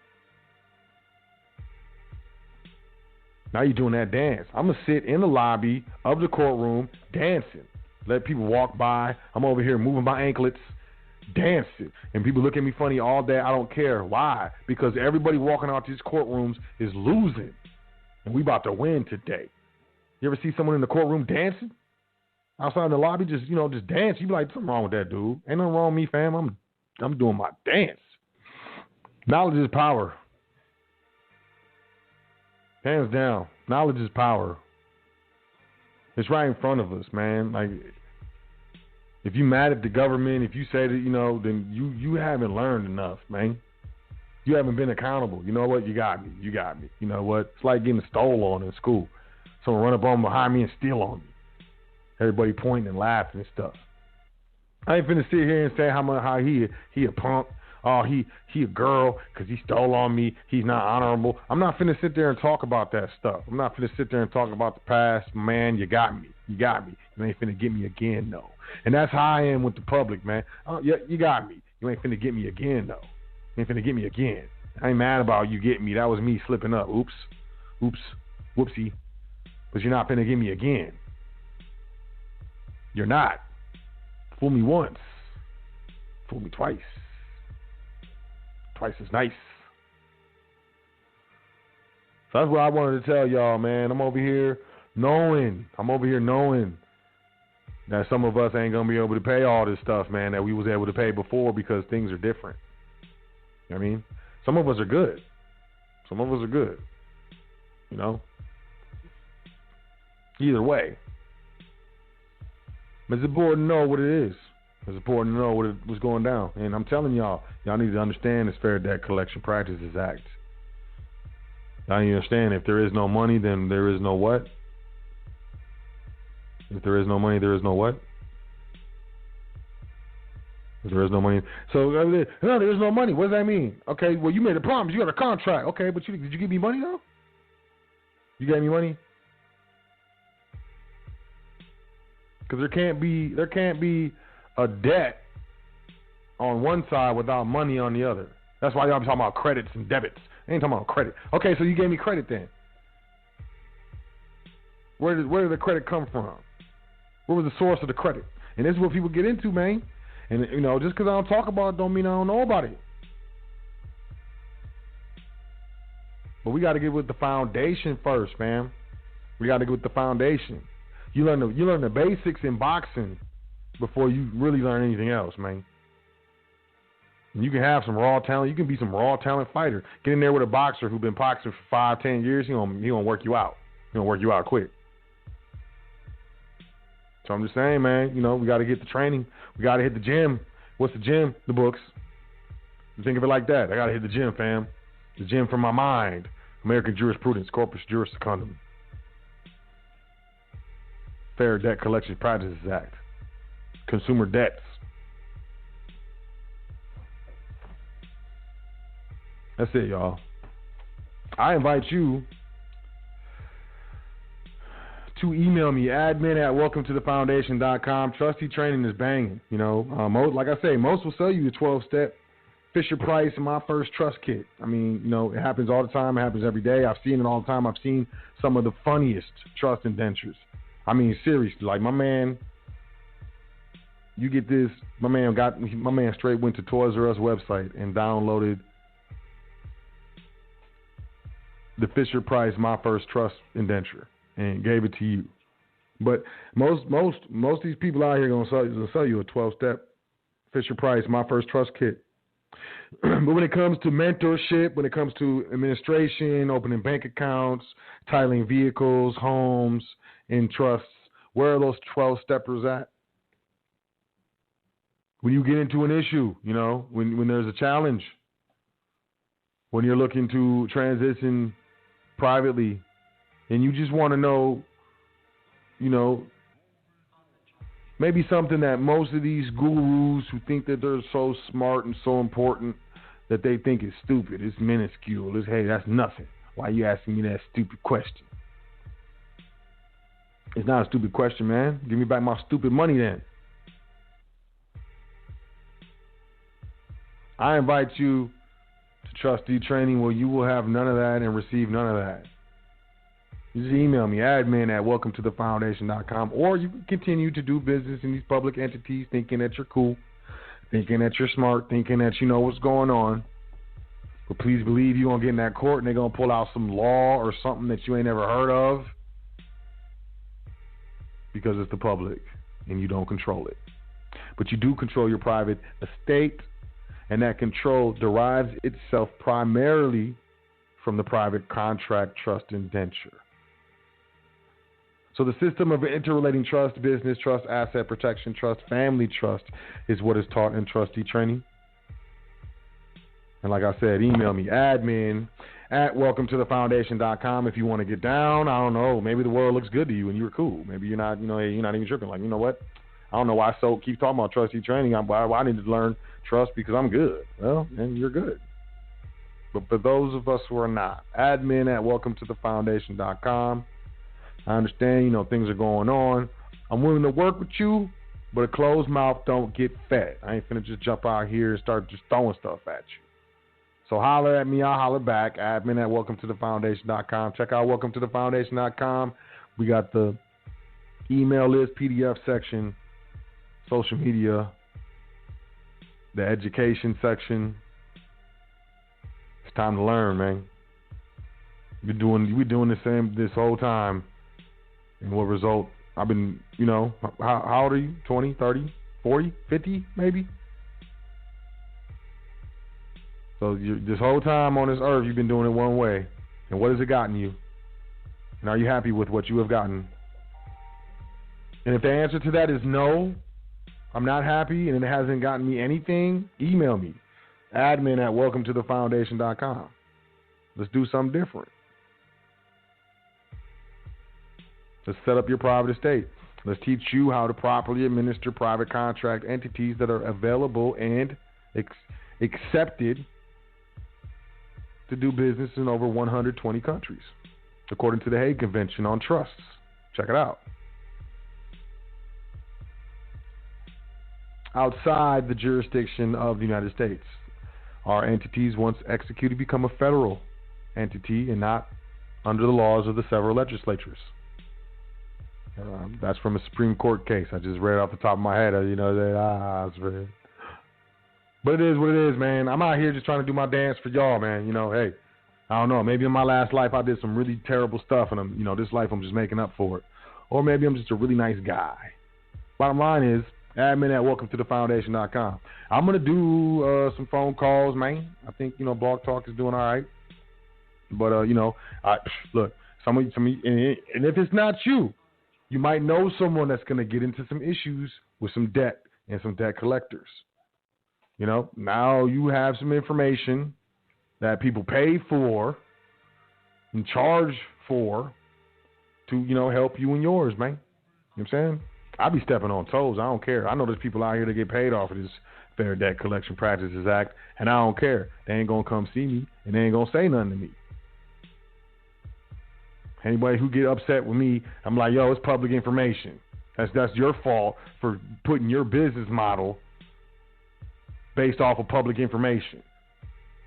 Now you're doing that dance. I'm going to sit in the lobby of the courtroom dancing. Let people walk by. I'm over here moving my anklets, dancing. And people look at me funny all day. I don't care. Why? Because everybody walking out these courtrooms is losing. And we about to win today. You ever see someone in the courtroom dancing? Outside in the lobby, just dance. You be like, something wrong with that dude. Ain't nothing wrong with me, fam. I'm doing my dance. Knowledge is power. Hands down. Knowledge is power. It's right in front of us, man. Like, if you mad at the government, if you say that, then you haven't learned enough, man. You haven't been accountable. You know what? You got me. You know what? It's like getting stole on in school. Someone run up on behind me and steal on me. Everybody pointing and laughing and stuff. I ain't finna sit here and say how he a punk. Oh, he a girl because he stole on me. He's not honorable. I'm not finna sit there and talk about that stuff. I'm not finna sit there and talk about the past. Man, you got me. You ain't finna get me again, no. And that's how I am with the public, man. Yeah, you got me. You ain't finna get me again, though. You ain't finna get me again. I ain't mad about you getting me. That was me slipping up. Oops. Whoopsie. But you're not finna get me again. You're not. Fool me once. Fool me twice. Twice is nice. So that's what I wanted to tell y'all, man. I'm over here knowing that some of us ain't going to be able to pay all this stuff, man, that we was able to pay before because things are different. You know what I mean? Some of us are good. Either way. But it's important to know what it is. It's important to know what's going down. And I'm telling y'all need to understand this Fair Debt Collection Practices Act. Y'all need to understand, if there is no money, then there is no what? If there is no money, there is no what? If there is no money. So, no, there is no money. What does that mean? Okay, well, you made a promise. You got a contract. Okay, but did you give me money, though? You gave me money? Because there can't be a debt on one side without money on the other. That's why y'all be talking about credits and debits. I ain't talking about credit. Okay, so you gave me credit then. Where did the credit come from? Where was the source of the credit? And this is what people get into, man. And, just because I don't talk about it don't mean I don't know about it. But we got to get with the foundation first, fam. We got to get with the foundation. You learn the basics in boxing before you really learn anything else, man. And you can have some raw talent. You can be some raw talent fighter. Get in there with a boxer who's been boxing for 5-10 years. He gonna work you out. He gonna work you out quick. So I'm just saying, man. We got to get the training. We got to hit the gym. What's the gym? The books. You think of it like that. I got to hit the gym, fam. The gym for my mind. American jurisprudence, Corpus Juris Secundum. Fair Debt Collection Practices Act. Consumer debts. That's it, y'all. I invite you to email me, admin@welcometothefoundation.com. Trustee training is banging. Like I say, most will sell you the 12-step Fisher Price My First Trust Kit. I mean, it happens all the time. It happens every day. I've seen it all the time. I've seen some of the funniest trust indentures. I mean, seriously, like my man, you get this. My man straight went to Toys R Us website and downloaded the Fisher Price My First Trust indenture and gave it to you. But most of these people out here gonna sell you a 12-step Fisher Price My First Trust Kit. But when it comes to mentorship, when it comes to administration, opening bank accounts, titling vehicles, homes, and trusts, where are those 12-steppers at? When you get into an issue, when there's a challenge, when you're looking to transition privately, and you just want to know, maybe something that most of these gurus who think that they're so smart and so important that they think is stupid, it's minuscule, hey, that's nothing. Why are you asking me that stupid question? It's not a stupid question, man. Give me back my stupid money then. I invite you to trustee training where you will have none of that and receive none of that. You just email me, admin@welcometothefoundation.com, or you can continue to do business in these public entities thinking that you're cool, thinking that you're smart, thinking that you know what's going on. But please believe you're going to get in that court and they're going to pull out some law or something that you ain't never heard of because it's the public and you don't control it. But you do control your private estate, and that control derives itself primarily from the private contract trust indenture. So the system of interrelating trust, business trust, asset protection trust, family trust is what is taught in trustee training. And like I said, email me, admin@welcometothefoundation.com if you want to get down. I don't know, maybe the world looks good to you and you're cool. Maybe you're not, you're not even tripping. Like, you know what? I don't know why Sot keeps talking about trustee training. I need to learn trust because I'm good. Well, then you're good. But for those of us who are not, admin@welcometothefoundation.com. I understand, things are going on. I'm willing to work with you, but a closed mouth don't get fed. I ain't finna just jump out here and start just throwing stuff at you. So holler at me, I'll holler back. Admin@welcometothefoundation.com. Check out welcometothefoundation.com. We got the email list, PDF section, social media, the education section. It's time to learn, man. We're doing the same this whole time. And what result? I've been, how old are you? 20, 30, 40, 50 maybe? So this whole time on this earth, you've been doing it one way. And what has it gotten you? And are you happy with what you have gotten? And if the answer to that is no, I'm not happy, and it hasn't gotten me anything, email me, admin@welcometothefoundation.com. Let's do something different. Let's set up your private estate. Let's teach you how to properly administer private contract entities that are available and accepted to do business in over 120 countries, according to the Hague Convention on Trusts. Check it out. Outside the jurisdiction of the United States, our entities, once executed, become a federal entity and not under the laws of the several legislatures. That's from a Supreme Court case. I just read off the top of my head. It's read. But it is what it is, man. I'm out here just trying to do my dance for y'all, man. Hey, I don't know. Maybe in my last life I did some really terrible stuff, and this life I'm just making up for it. or maybe I'm just a really nice guy. Bottom line is, admin at welcometothefoundation.com. I'm going to do some phone calls, man. I think, Blog Talk is doing all right. But, look, some of you, and if it's not you, you might know someone that's going to get into some issues with some debt and some debt collectors. Now you have some information that people pay for and charge for to, help you and yours, man. You know what I'm saying? I be stepping on toes. I don't care. I know there's people out here that get paid off of this Fair Debt Collection Practices Act, and I don't care. They ain't going to come see me, and they ain't going to say nothing to me. Anybody who get upset with me, I'm like, yo, it's public information. That's your fault for putting your business model based off of public information.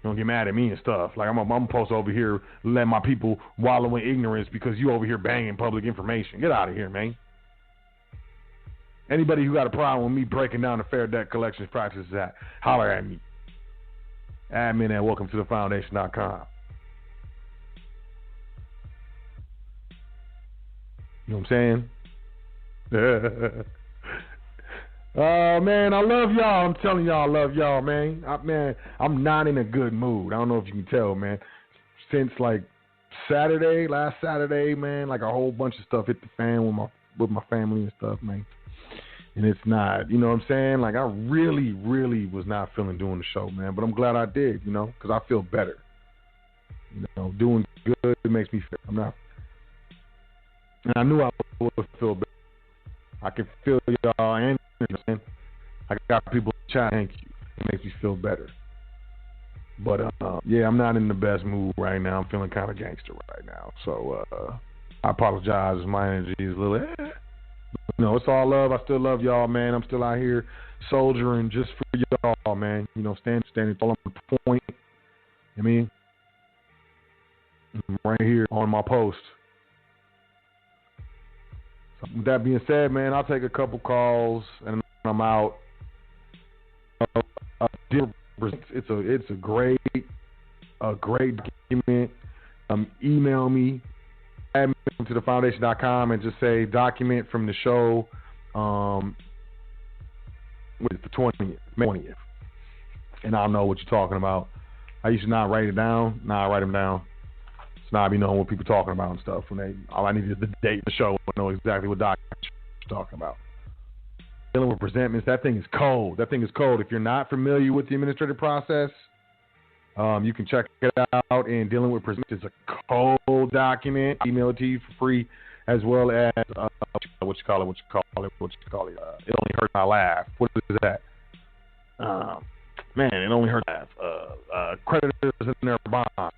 Don't get mad at me and stuff. Like, I'm supposed to over here let my people wallow in ignorance because you over here banging public information. Get out of here, man. Anybody who got a problem with me breaking down the Fair Debt Collection Practices Act, holler at me. Admin at welcometothefoundation.com. You know what I'm saying? Oh, man, I love y'all. I'm telling y'all I love y'all, man. I'm not in a good mood. I don't know if you can tell, man. Since, like, last Saturday, man, like a whole bunch of stuff hit the fan with my family and stuff, man. And it's not, you know what I'm saying? Like, I really, really was not feeling doing the show, man. But I'm glad I did, because I feel better. Doing good, it makes me feel, and I knew I would feel better. I can feel y'all, and I got people in the chat. Thank you. It makes me feel better. But, yeah, I'm not in the best mood right now. I'm feeling kind of gangster right now. So, I apologize if my energy is a little, it's all love. I still love y'all, man. I'm still out here soldiering just for y'all, man. Standing tall on the point. I'm right here on my post. So with that being said, man, I'll take a couple calls and I'm out. It's a great document. Email me. To the foundation.com and just say document from the show with the 20th, May 20th, and I'll know what you're talking about. I used to not write it down. Now I write them down. So now I be knowing what people are talking about and stuff. All I need is the date of the show. I know exactly what document you're talking about. Dealing with presentments, that thing is cold. If you're not familiar with the administrative process, you can check it out. And Dealing with Presentments is a cold document. Email it to you for free, as well as what you call it. It only hurts I laugh. What is that? Man, it only hurts I laugh. Creditors in their bond.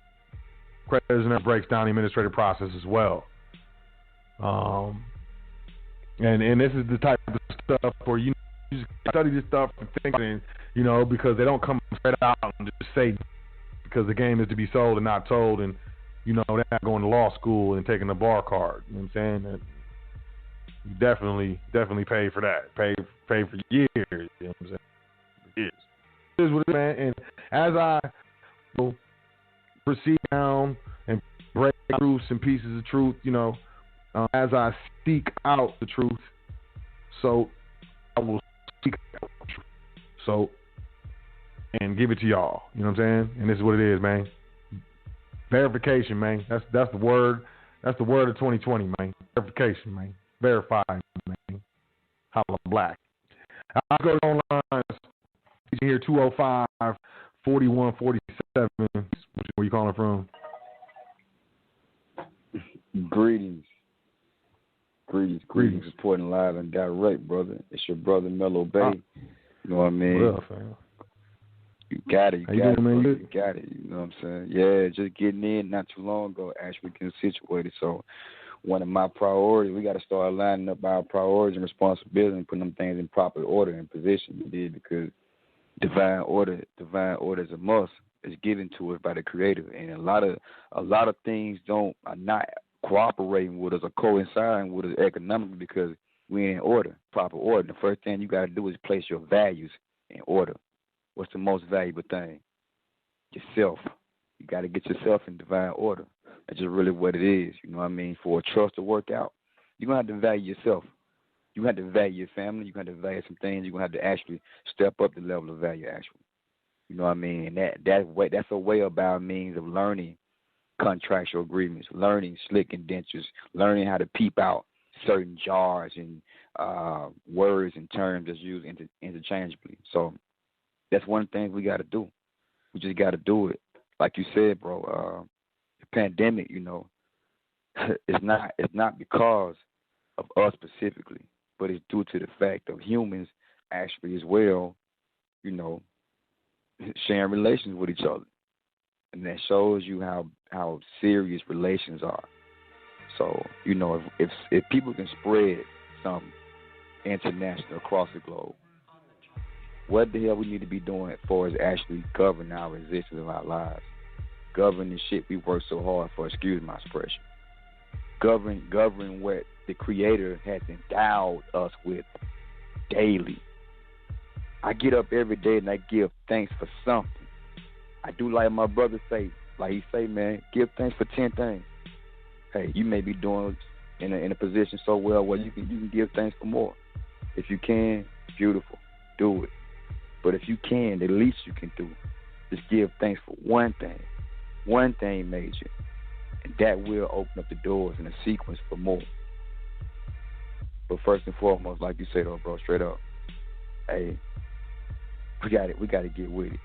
Creditors in their breaks down the administrative process as well. And this is the type of stuff where you just study this stuff and think, because they don't come straight out and just say. Because the game is to be sold and not told, and they're not going to law school and taking a bar card. You know what I'm saying? You definitely pay for that. Pay for years. You know what I'm saying? Years. This is what it is, man. And as I proceed down and break truths and pieces of truth, as I seek out the truth, so I will seek out the truth. So. And give it to y'all. You know what I'm saying? And this is what it is, man. Verification, man. That's the word. That's the word of 2020, man. Verification, man. Verify, man. Holla black. I'll go online. You can hear 205-4147. Where you calling from? Greetings, reporting live and direct, brother. It's your brother Mellow Bay. You know what I mean? What up, fam? You got it, you got it. You know what I'm saying? Yeah, just getting in not too long ago, actually getting situated. So one of my priorities, we got to start lining up our priorities and responsibilities and putting them things in proper order and position. Because divine order is a must. It's given to us by the Creator, and a lot of things are not cooperating with us or coinciding with us economically because we ain't in order, proper order. The first thing you got to do is place your values in order. What's the most valuable thing? Yourself. You got to get yourself in divine order. That's just really what it is. You know what I mean? For a trust to work out, You're going to have to value yourself. You're going to have to value your family. You're going to have to value some things. You're going to have to actually step up the level of value, actually. You know what I mean? That's a way about means of learning contractual agreements, learning slick indentures, learning how to peep out certain jars and words and terms that's used interchangeably. So that's one thing we got to do. We just got to do it. Like you said, bro, the pandemic, you know, it's not because of us specifically, but it's due to the fact of humans actually as well, you know, sharing relations with each other. And that shows you how serious relations are. So, you know, if people can spread something international across the globe, what the hell we need to be doing for is actually govern our existence of our lives. Govern the shit we work so hard for, excuse my expression. Govern what the Creator has endowed us with daily. I get up every day and I give thanks for something. I do like my brother say, like he say, man, give thanks for 10 things. Hey, you may be doing in a position so well where you can give thanks for more. If you can, beautiful, do it. But if you can, the least you can do, just give thanks for one thing major, and that will open up the doors in a sequence for more. But first and foremost, like you said, though, bro, straight up, hey, we got to get with it.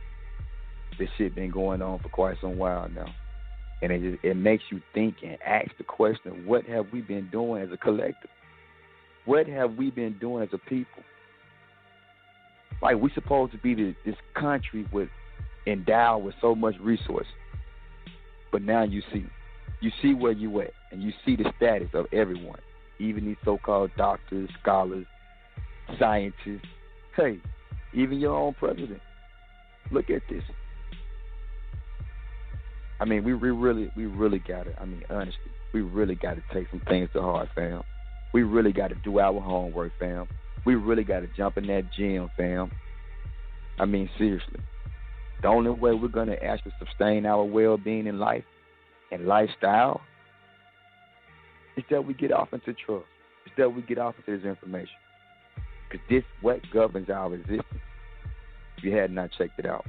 This shit been going on for quite some while now, and it makes you think and ask the question: what have we been doing as a collective? What have we been doing as a people? Like, we supposed to be this country endowed with so much resource, but now you see where you at, and you see the status of everyone, even these so-called doctors, scholars, scientists. Hey, even your own president. Look at this. I mean, we really got to, honestly, we really got to take some things to heart, fam. We really got to do our homework, fam. We really got to jump in that gym, fam. I mean, seriously. The only way we're going to actually sustain our well-being in life and lifestyle is that we get off into trust. Is that we get off into this information. Because this what governs our existence. If you had not checked it out.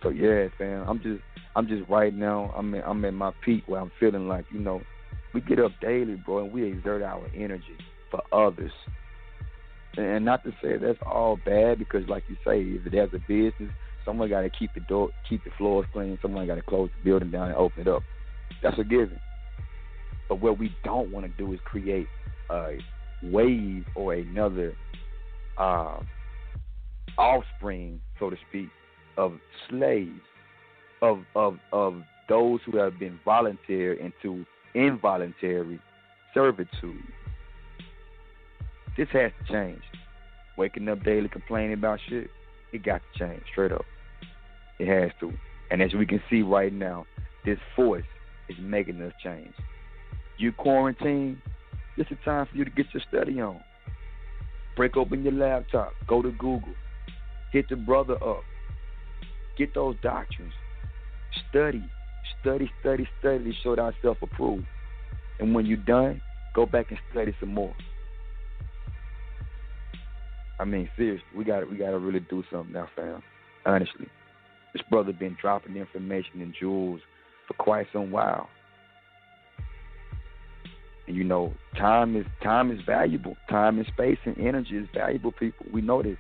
So yeah, fam, I'm just right now. I'm in my peak where I'm feeling like, you know, we get up daily, bro, and we exert our energy for others. And not to say that's all bad, because like you say, if there's a business, someone got to keep the floors clean. Someone got to close the building down and open it up. That's a given. But what we don't want to do is create a wave or another offspring, so to speak, of slaves, of those who have been voluntary into involuntary servitude. This has to change. Waking up daily complaining about shit, it got to change, straight up. It has to. And as we can see right now, this force is making us change. You quarantine, this is time for you to get your study on. Break open your laptop, go to Google, hit the brother up, get those doctrines, study to show thyself approved. And when you're done, go back and study some more. I mean, seriously, we gotta really do something now, fam. Honestly, this brother been dropping information and jewels for quite some while. And you know, time is valuable. Time and space and energy is valuable, people. We know this.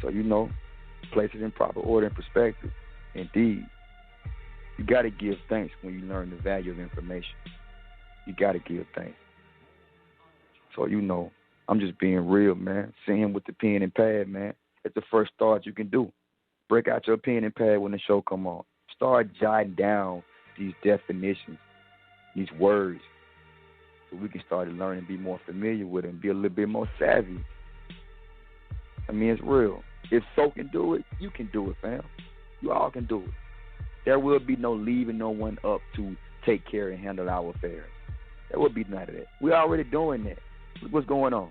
So, you know, place it in proper order and perspective. Indeed, you got to give thanks when you learn the value of information. You got to give thanks. So, you know, I'm just being real, man. Send him with the pen and pad, man. It's the first start you can do. Break out your pen and pad when the show come on. Start jotting down these definitions, these words, so we can start to learn and be more familiar with them, be a little bit more savvy. I mean, it's real. If so can do it, you can do it, fam. You all can do it. There will be no leaving no one up to take care and handle our affairs. There will be none of that. We're already doing that. Look what's going on.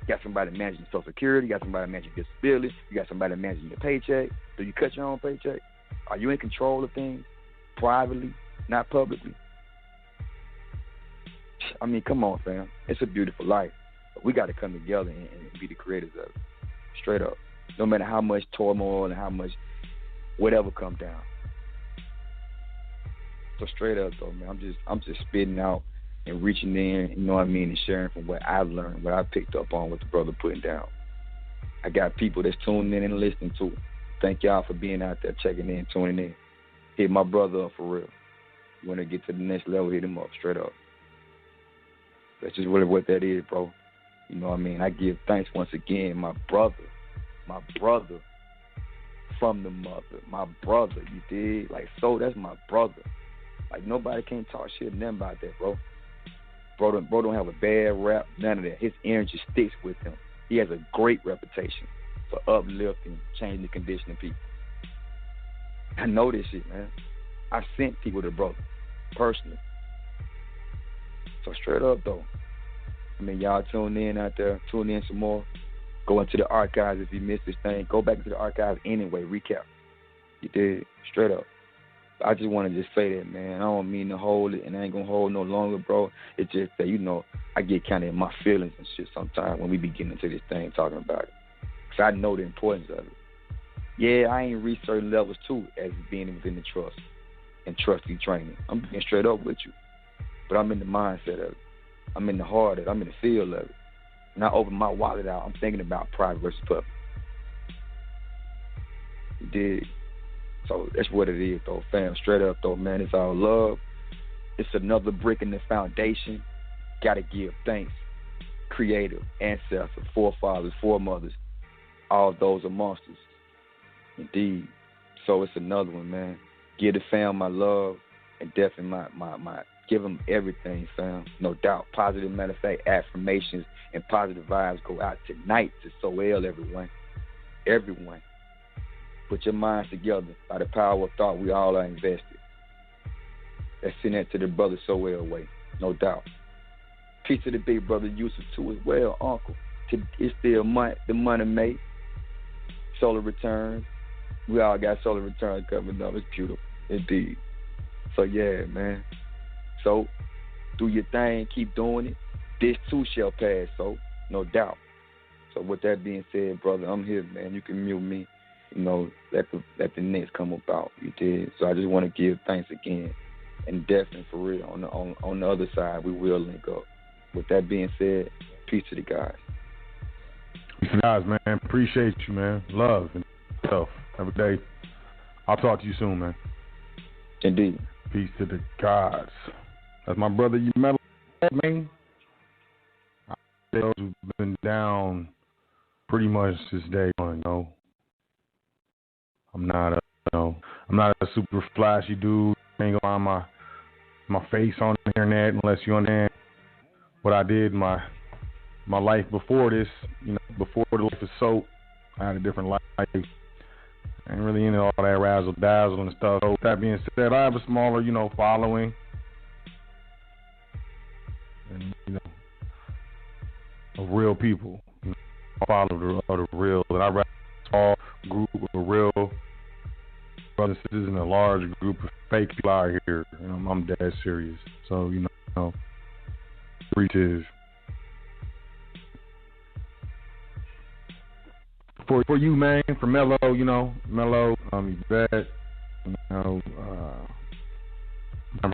You got somebody managing Social Security. You got somebody managing disability. You got somebody managing your paycheck. Do you cut your own paycheck? Are you in control of things privately, not publicly? I mean, come on, fam. It's a beautiful life. But we got to come together and be the creators of it. Straight up. No matter how much turmoil and how much whatever come down. So straight up though, man, I'm just spitting out and reaching in, you know what I mean, and sharing from what I've learned, what I picked up on, what the brother putting down. I got people that's tuning in and listening to it. Thank y'all for being out there, checking in, tuning in. Hit my brother up for real. You want to get to the next level, hit him up straight up. That's just really what that is, bro. You know what I mean? I give thanks once again, my brother from the mother, my brother, you dig? Like, so that's my brother. Like, nobody can't talk shit to them about that, bro. Bro don't have a bad rap, none of that. His energy sticks with him. He has a great reputation for uplifting, changing the condition of people. I know this shit, man. I sent people to brother, personally. So straight up, though. I mean, y'all tune in out there. Tune in some more. Go into the archives if you missed this thing. Go back into the archives anyway. Recap. You did. Straight up. I just want to just say that, man. I don't mean to hold it, and I ain't going to hold no longer, bro. It's just that, you know, I get kind of in my feelings and shit sometimes when we be getting into this thing, talking about it. Because I know the importance of it. Yeah, I ain't reached certain levels, too, as being within the trust and trustee training. I'm being straight up with you. But I'm in the mindset of it. I'm in the heart of it. I'm in the feel of it. When I open my wallet out, I'm thinking about private versus public. You dig? So that's what it is, though, fam. Straight up, though, man. It's all love. It's another brick in the foundation. Got to give thanks. Creative, ancestors, forefathers, foremothers. All those are monsters. Indeed. So it's another one, man. Give the fam my love and definitely my give them everything, fam. No doubt. Positive, matter of fact, affirmations and positive vibes go out tonight to Soel, everyone. Everyone. Put your minds together. By the power of thought, we all are invested. Let's send that to the brother Soel way. No doubt. Peace to the big brother Yusuf too as well, uncle. It's still the money made. Solar returns. We all got solar returns coming up. It's beautiful. Indeed. So yeah, man. So do your thing, keep doing it. This too shall pass, so no doubt. So with that being said, brother, I'm here, man. You can mute me. You know, let the next come about. You did. So I just want to give thanks again, and definitely for real on the other side, we will link up. With that being said, peace to the guys. Peace to the guys, man. Appreciate you, man. Love and stuff every day. I'll talk to you soon, man. Indeed. Peace to the gods. That's my brother, you metal man. Those who've been down pretty much this day on, you know. I'm not a super flashy dude. I ain't gonna find my face on the internet unless you understand what I did my life before this, you know, before the life of Sot. I had a different life. I ain't really into all that razzle dazzle and stuff. So with that being said, I have a smaller, you know, following. And, you know, of real people. You know, I follow the real. And I rap a small group of real brothers and sisters and a large group of fake people out here. You know, I'm dead serious. So, you know, reaches. For you, man, for Mello, you know, Yvette, you know,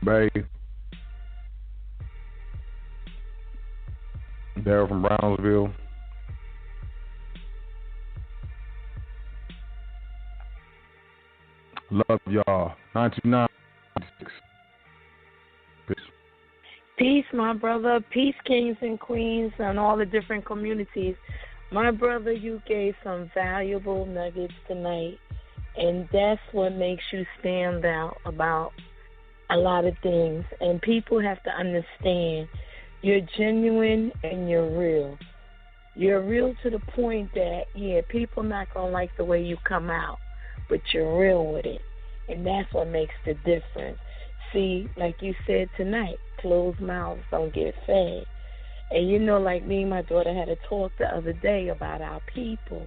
Bay, Daryl from Brownsville. Love y'all. 929. Peace. Peace, my brother. Peace, kings and queens, and all the different communities. My brother, you gave some valuable nuggets tonight, and that's what makes you stand out about a lot of things. And people have to understand you're genuine and you're real. You're real to the point that, yeah, people not going to like the way you come out, but you're real with it. And that's what makes the difference. See, like you said tonight, closed mouths don't get fed. And you know, like me and my daughter had a talk the other day about our people.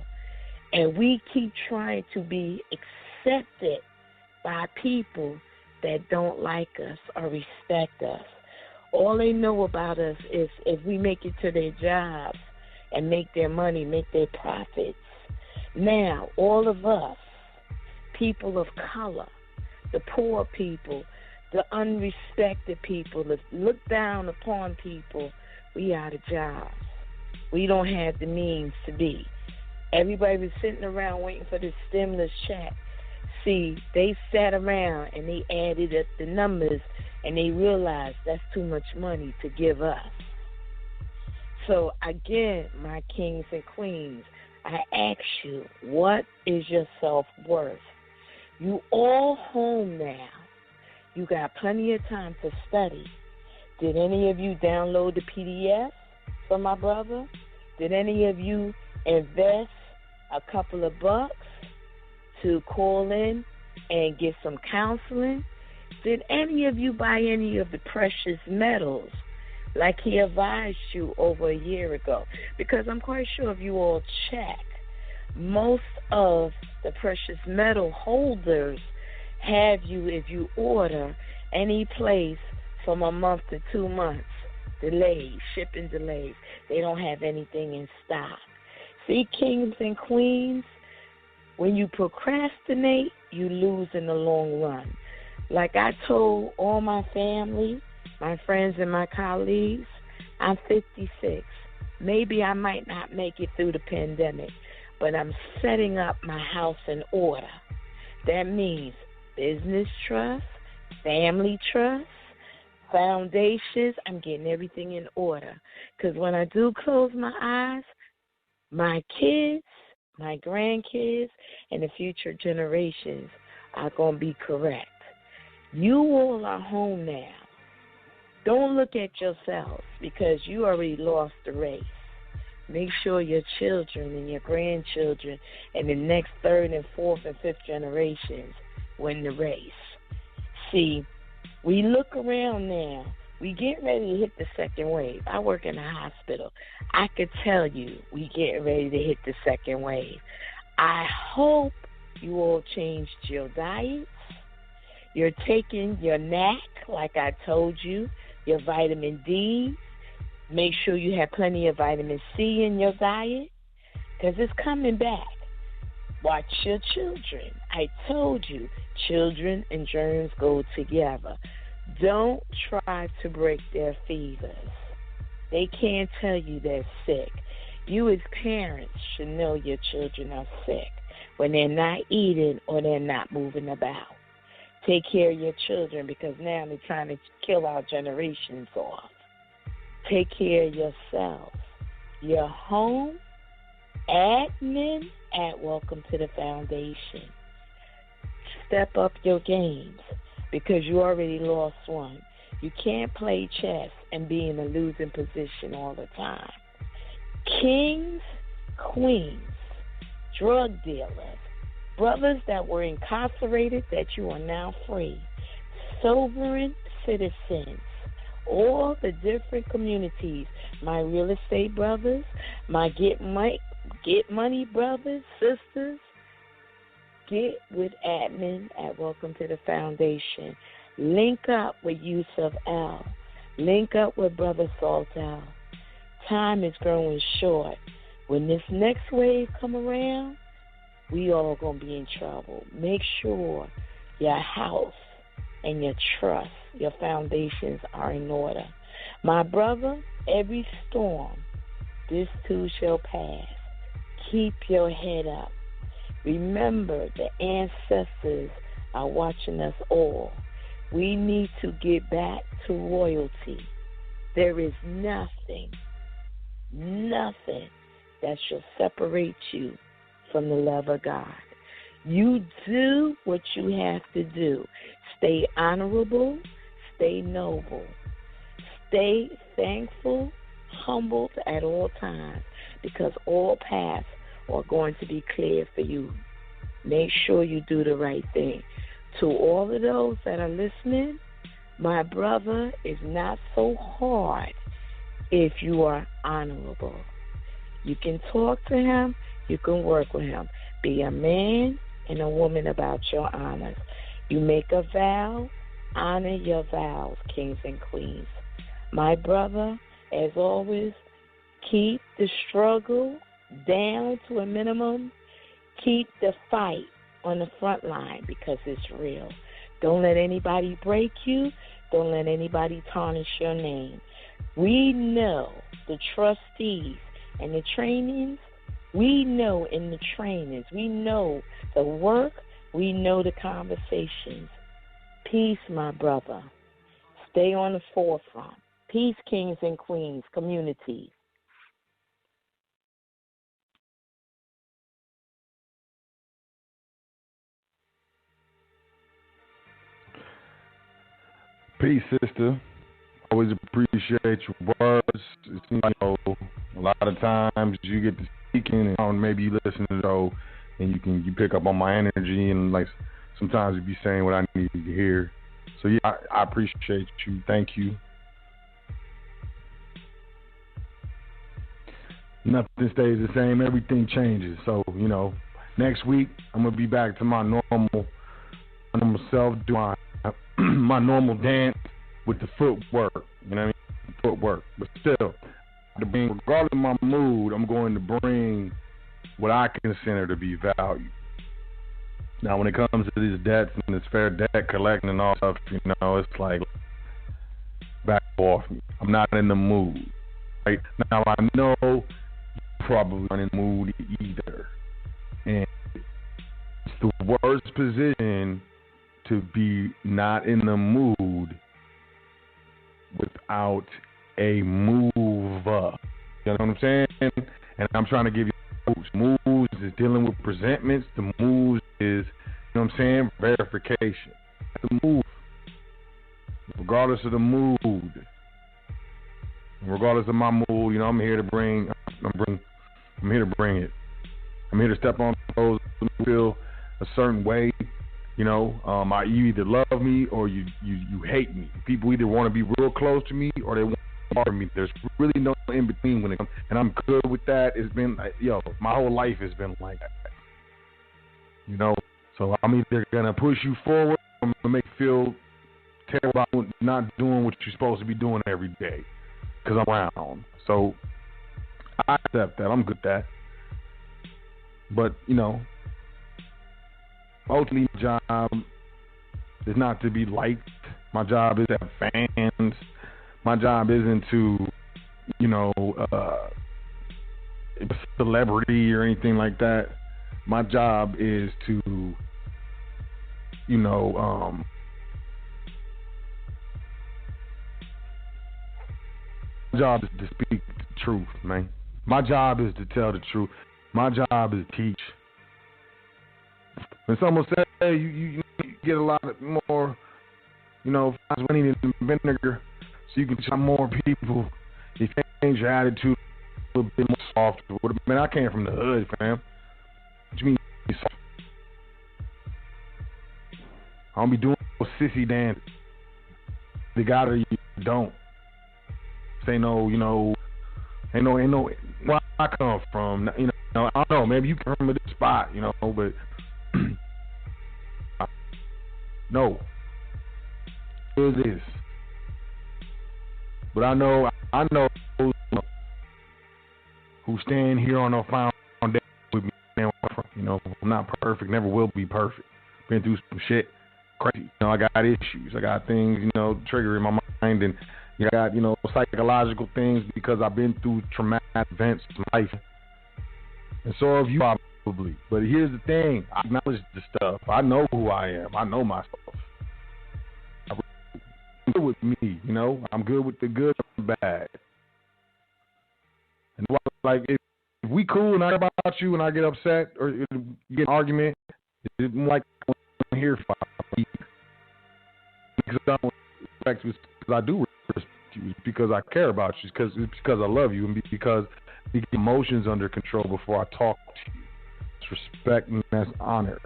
And we keep trying to be accepted by people that don't like us or respect us All they know about us is if we make it to their jobs and make their money, make their profits. Now, all of us, people of color, the poor people, the unrespected people, the looked down upon people, we out of jobs. We don't have the means to be. Everybody was sitting around waiting for this stimulus check. See, they sat around and they added up the numbers and they realized that's too much money to give us. So again, my kings and queens, I ask you, what is your self-worth? You all home now. You got plenty of time to study. Did any of you download the PDF for my brother? Did any of you invest a couple of bucks to call in and get some counseling? Did any of you buy any of the precious metals like he advised you over a year ago? Because I'm quite sure if you all check, most of the precious metal holders have you, if you order any place from a month to 2 months, delays, shipping delays. They don't have anything in stock. See, kings and queens, when you procrastinate, you lose in the long run. Like I told all my family, my friends and my colleagues, I'm 56. Maybe I might not make it through the pandemic, but I'm setting up my house in order. That means business trust, family trust, foundations. I'm getting everything in order. Because when I do close my eyes, my kids, my grandkids, and the future generations are going to be correct. You all are home now. Don't look at yourselves because you already lost the race. Make sure your children and your grandchildren and the next third and fourth and fifth generations win the race. See, we look around now. We get ready to hit the second wave. I work in a hospital. I could tell you we get ready to hit the second wave. I hope you all changed your diets. You're taking your NAC, like I told you, your vitamin D. Make sure you have plenty of vitamin C in your diet because it's coming back. Watch your children. I told you, children and germs go together. Don't try to break their fevers. They can't tell you they're sick. You as parents should know your children are sick when they're not eating or they're not moving about. Take care of your children because now they're trying to kill our generations off. Take care of yourself. Your home, admin at Welcome to the Foundation. Step up your games because you already lost one. You can't play chess and be in a losing position all the time. Kings, queens, drug dealers, brothers that were incarcerated that you are now free, sovereign citizens, all the different communities, my real estate brothers, my get money brothers, sisters, get with admin at Welcome to the Foundation. Link up with Yusuf L. Link up with Brother Saltel. Time is growing short. When this next wave come around, we all going to be in trouble. Make sure your house and your trust, your foundations are in order. My brother, every storm, this too shall pass. Keep your head up. Remember, the ancestors are watching us all. We need to get back to royalty. There is nothing that shall separate you from the love of God. You do what you have to do. Stay honorable, stay noble, stay thankful, humbled at all times, because all paths are going to be clear for you. Make sure you do the right thing. To all of those that are listening, my brother is not so hard if you are honorable. You can talk to him, you can work with him. Be a man and a woman about your honors. You make a vow, honor your vows, kings and queens. My brother, as always, keep the struggle down to a minimum. Keep the fight on the front line because it's real. Don't let anybody break you. Don't let anybody tarnish your name. We know the trustees and the trainings. We know in the trainings. We know the work. We know the conversations. Peace, my brother. Stay on the forefront. Peace, kings and queens, communities. Peace, sister. Always appreciate your words. It seems like, a lot of times you get to speaking and maybe you listen to the show and you pick up on my energy and like sometimes you be saying what I need to hear. So yeah, I appreciate you. Thank you. Nothing stays the same. Everything changes. So, next week I'm gonna be back to my normal self, do my normal dance with the footwork. You know what I mean? Footwork. But still, regardless of my mood, I'm going to bring what I consider to be value. Now, when it comes to these debts and this fair debt collecting and all stuff, it's like back off me. I'm not in the mood. Right? Now, I know you're probably not in the mood either. And it's the worst position to be not in the mood without a move up. You know what I'm saying? And I'm trying to give you moves. Moves is dealing with presentments. The moves is, verification. The move. Regardless of the mood. Regardless of my mood, I'm here to bring it. I'm here to step on toes, feel a certain way. You either love me or you hate me. People either want to be real close to me or they want to bother me. There's really no in between when it comes, and I'm good with that. It's been, my whole life has been like that. So I'm either gonna push you forward, or I'm gonna make you feel terrible about not doing what you're supposed to be doing every day, because I'm around. So I accept that. I'm good with that. But ultimately, my job is not to be liked. My job is to have fans. My job isn't to, celebrity or anything like that. My job is to, my job is to speak the truth, man. My job is to tell the truth. My job is to teach. When someone says, hey, you get a lot more, winning in vinegar so you can tell more people, you change your attitude a little bit more soft. Man, I came from the hood, fam. What you mean soft? I don't be doing no sissy dance. You got it, you don't. Say ain't no, where I come from, I don't know, maybe you come from this spot, but no. It is. But I know who stand here on a foundation with me. I'm not perfect, never will be perfect. Been through some shit, crazy. I got issues. I got things, triggering my mind, and I got, psychological things because I've been through traumatic events in life. And so have you probably. But here's the thing. I acknowledge the stuff. I know who I am. I know myself. I'm good with me, I'm good with the good and the bad. And if we cool and I hear about you and I get upset or get an argument, it's like I want to hear from you. Because I don't respect you, because I do respect you, because I care about you, because I love you, and because you get emotions under control before I talk to you. It's respect and that's honor.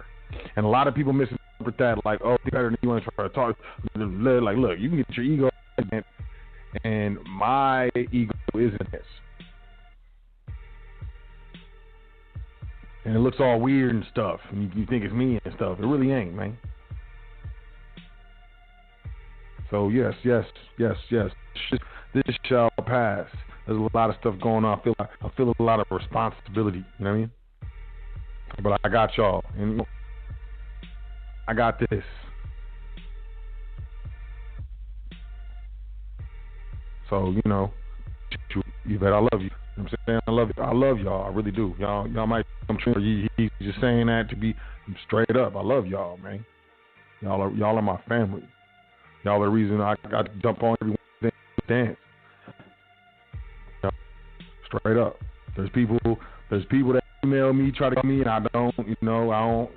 And a lot of people misinterpret that like, oh, you're better than you want to try to talk. Like, look, you can get your ego, and my ego isn't this. And it looks all weird and stuff, and you think it's me and stuff. It really ain't, man. So yes. This shall pass. There's a lot of stuff going on. I feel a lot of responsibility. You know what I mean? But I got y'all, and I got this. So you bet I love you. You know what I'm saying? I love y'all. I really do. Y'all might come true. He's just saying that to be straight up. I love y'all, man. Y'all are my family. Y'all are the reason I got to jump on every dance. Straight up. There's people that email me, try to call me, and I don't.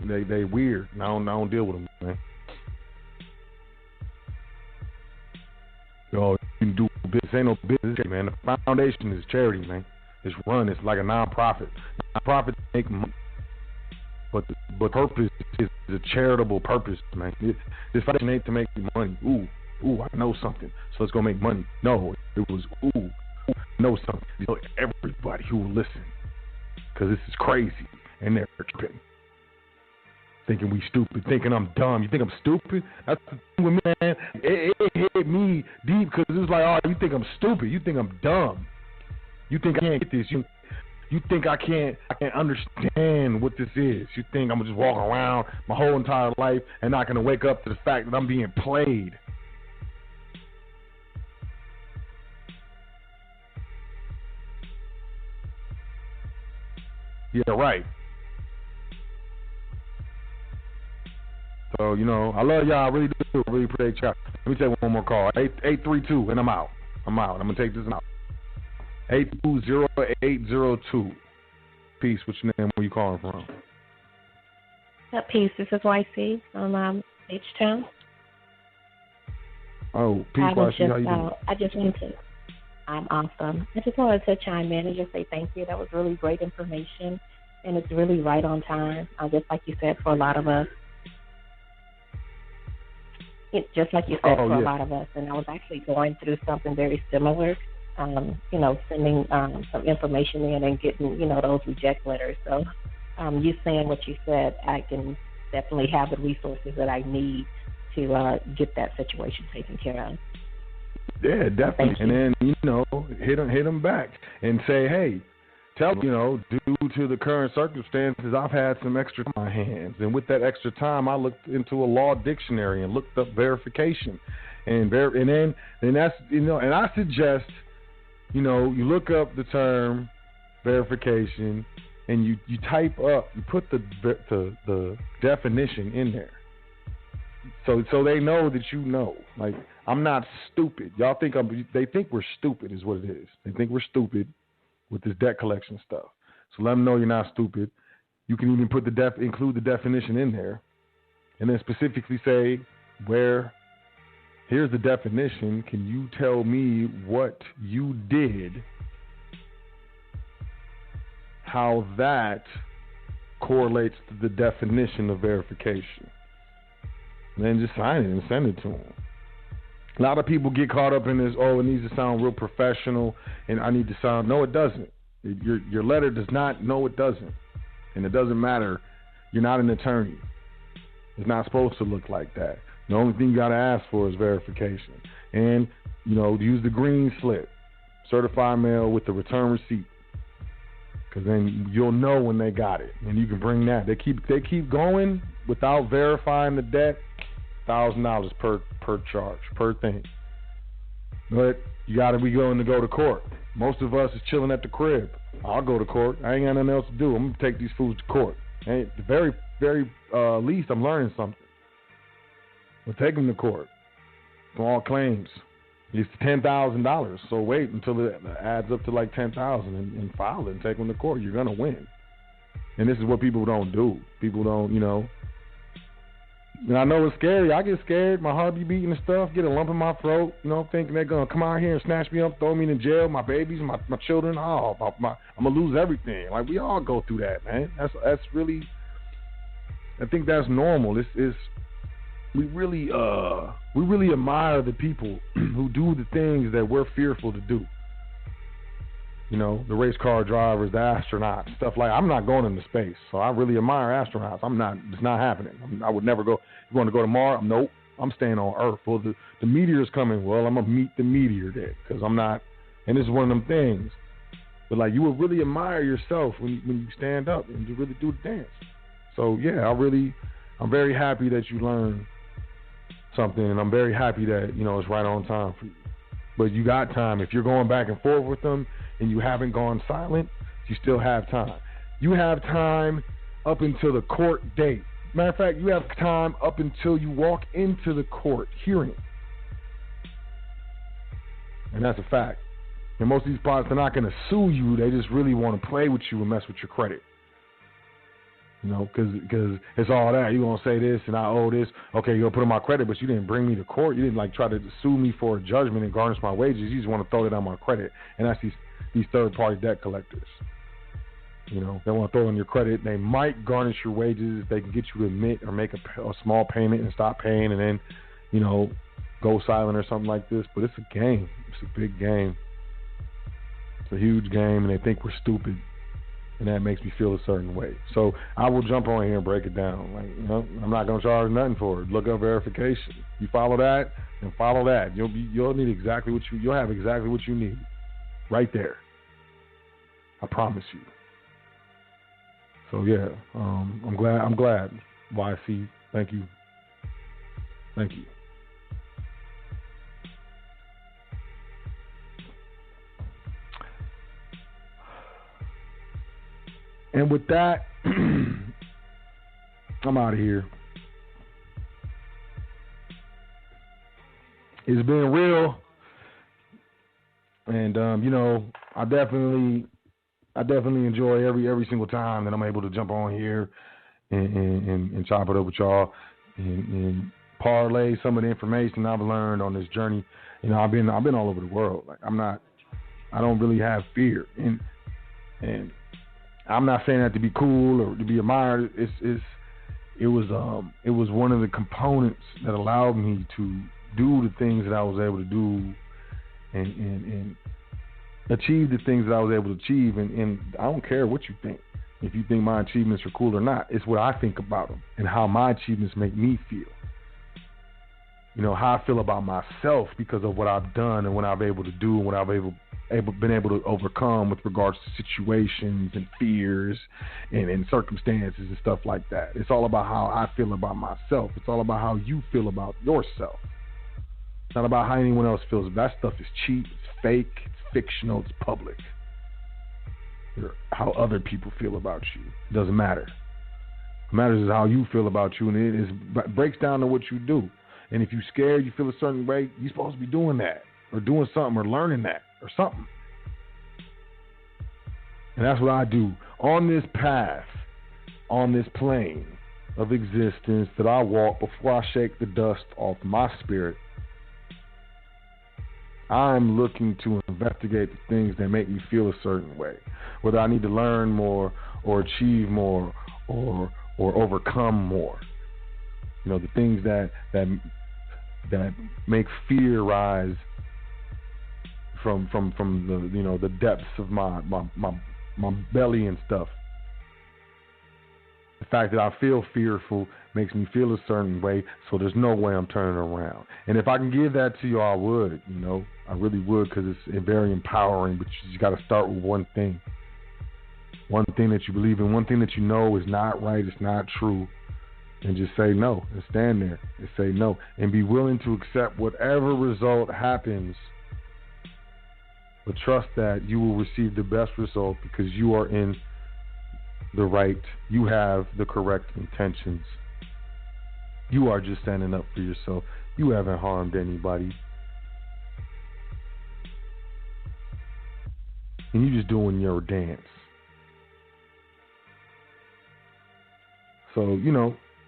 They weird. And I don't deal with them, man. You can do business. Ain't no business, man. The foundation is charity, man. It's run. It's like a non-profit. Non-profit make money, but purpose is a charitable purpose, man. This foundation ain't to make money. Ooh, I know something, so let's go make money. No, it was I know something. Everybody who will listen, because this is crazy, and they're tripping. Thinking we stupid, thinking I'm dumb. You think I'm stupid? That's the thing with me, man. It hit me deep because it was like, oh, you think I'm stupid? You think I'm dumb? You think I can't get this? You think I can't understand what this is? You think I'm gonna just walk around my whole entire life and not gonna wake up to the fact that I'm being played? Yeah, right. So, I love y'all. I really do. I really appreciate y'all. Let me take one more call. 832, and I'm out. I'm going to take this out. 820-802. Peace. What's your name? Where you calling from? Peace. This is YC from H-Town. Oh, peace, YC. How you doing? I'm awesome. I just wanted to chime in and just say thank you. That was really great information, and it's really right on time. Just like you said, for a lot of us. Just like you said, a lot of us, and I was actually going through something very similar, sending some information in and getting, those reject letters. So you saying what you said, I can definitely have the resources that I need to get that situation taken care of. Yeah, definitely. And then, hit them back and say, hey, tell them, due to the current circumstances, I've had some extra time on my hands. And with that extra time, I looked into a law dictionary and looked up verification. And then that's, and I suggest, you look up the term verification and you type up, you put the definition in there. So they know that you know. Like, I'm not stupid. Y'all think they think we're stupid is what it is. They think we're stupid with this debt collection stuff. So let them know you're not stupid. You can even put include the definition in there, and then specifically say, here's the definition. Can you tell me what you did, how that correlates to the definition of verification? And then just sign it and send it to them. A lot of people get caught up in this, it needs to sound real professional, and I need to sound. No, it doesn't. Your letter does not. No, it doesn't. And it doesn't matter. You're not an attorney. It's not supposed to look like that. The only thing you got to ask for is verification. And, use the green slip, certified mail with the return receipt. Because then you'll know when they got it. And you can bring that. They keep going without verifying the debt. $1,000 per charge, per thing. But you got to be going to go to court. Most of us is chilling at the crib. I'll go to court. I ain't got nothing else to do. I'm going to take these fools to court. And at the very, very least, I'm learning something. We'll take them to court for all claims. It's $10,000. So wait until it adds up to like $10,000 and file it and take them to court. You're going to win. And this is what people don't do. People don't, And I know it's scary. I get scared. My heart be beating and stuff. Get a lump in my throat. Thinking they're gonna come out here and snatch me up, throw me in jail. My babies, my children. I'm gonna lose everything. Like, we all go through that, man. That's really. I think that's normal. We really admire the people who do the things that we're fearful to do. The race car drivers, the astronauts, stuff like. I'm not going into space, so I really admire astronauts. It's not happening. I would never go. You want to go to Mars? Nope. I'm staying on Earth. Well, the meteor's coming. Well, I'm going to meet the meteor then because I'm not. And this is one of them things. But, like, you will really admire yourself when you stand up and you really do the dance. So, yeah, I'm very happy that you learned something, and I'm very happy that, it's right on time for you. But you got time. If you're going back and forth with them and you haven't gone silent, you still have time. You have time up until the court date. Matter of fact, you have time up until you walk into the court hearing. And that's a fact. And most of these spots, they're not going to sue you. They just really want to play with you and mess with your credit. Because it's all that. You're going to say this and I owe this. Okay, you're going to put on my credit, but you didn't bring me to court. You didn't, try to sue me for a judgment and garnish my wages. You just want to throw it on my credit. And that's these third-party debt collectors. They want to throw on your credit. They might garnish your wages. They can get you to admit or make a small payment and stop paying and then, go silent or something like this. But it's a game. It's a big game. It's a huge game, and they think we're stupid. And that makes me feel a certain way. So I will jump on here and break it down. I'm not going to charge nothing for it. Look up verification. You follow that, and follow that. You'll need exactly what you'll have exactly what you need, right there. I promise you. So yeah, I'm glad. YC, thank you. And with that, I'm out of here. It's been real, and I definitely enjoy every single time that I'm able to jump on here and chop it up with y'all and parlay some of the information I've learned on this journey. I've been all over the world. I don't really have fear, and I'm not saying that to be cool or to be admired. It was one of the components that allowed me to do the things that I was able to do and achieve the things that I was able to achieve. And I don't care what you think. If you think my achievements are cool or not, it's what I think about them and how my achievements make me feel. How I feel about myself because of what I've done and what I've been able to do and what I've been able to overcome with regards to situations and fears and circumstances and stuff like that. It's all about how I feel about myself. It's all about how you feel about yourself. It's not about how anyone else feels. That stuff is cheap, it's fake, it's fictional, it's public. How other people feel about you. It doesn't matter. What matters is how you feel about you, and it breaks down to what you do. And if you're scared, you feel a certain way, you're supposed to be doing that or doing something or learning that or something. And that's what I do on this path, on this plane of existence that I walk before I shake the dust off my spirit. I'm looking to investigate the things that make me feel a certain way, whether I need to learn more or achieve more or overcome more. The things that make fear rise from the the depths of my belly and stuff. The fact that I feel fearful makes me feel a certain way, so there's no way I'm turning around. And if I can give that to you, I would. I really would, because it's very empowering. But you just got to start with one thing that you believe in, one thing that you know is not right, it's not true. And just say no and stand there and say no and be willing to accept whatever result happens. But trust that you will receive the best result because you are in the right. You have the correct intentions. You are just standing up for yourself. You haven't harmed anybody. And you're just doing your dance. So,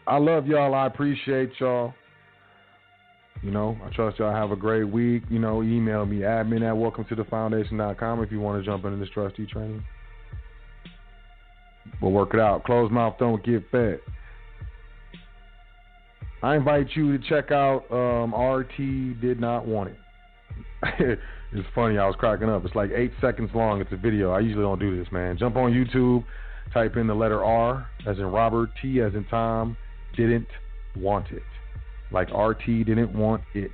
I love y'all. I appreciate y'all. I trust y'all have a great week. Email me, admin@welcometothefoundation.com if you want to jump into this trustee training. We'll work it out. Closed mouth don't get fed. I invite you to check out RT Did Not Want It. It's funny. I was cracking up. It's like 8 seconds long. It's a video. I usually don't do this, man. Jump on YouTube. Type in the letter R as in Robert, T as in Tom, didn't want it. like RT didn't want it.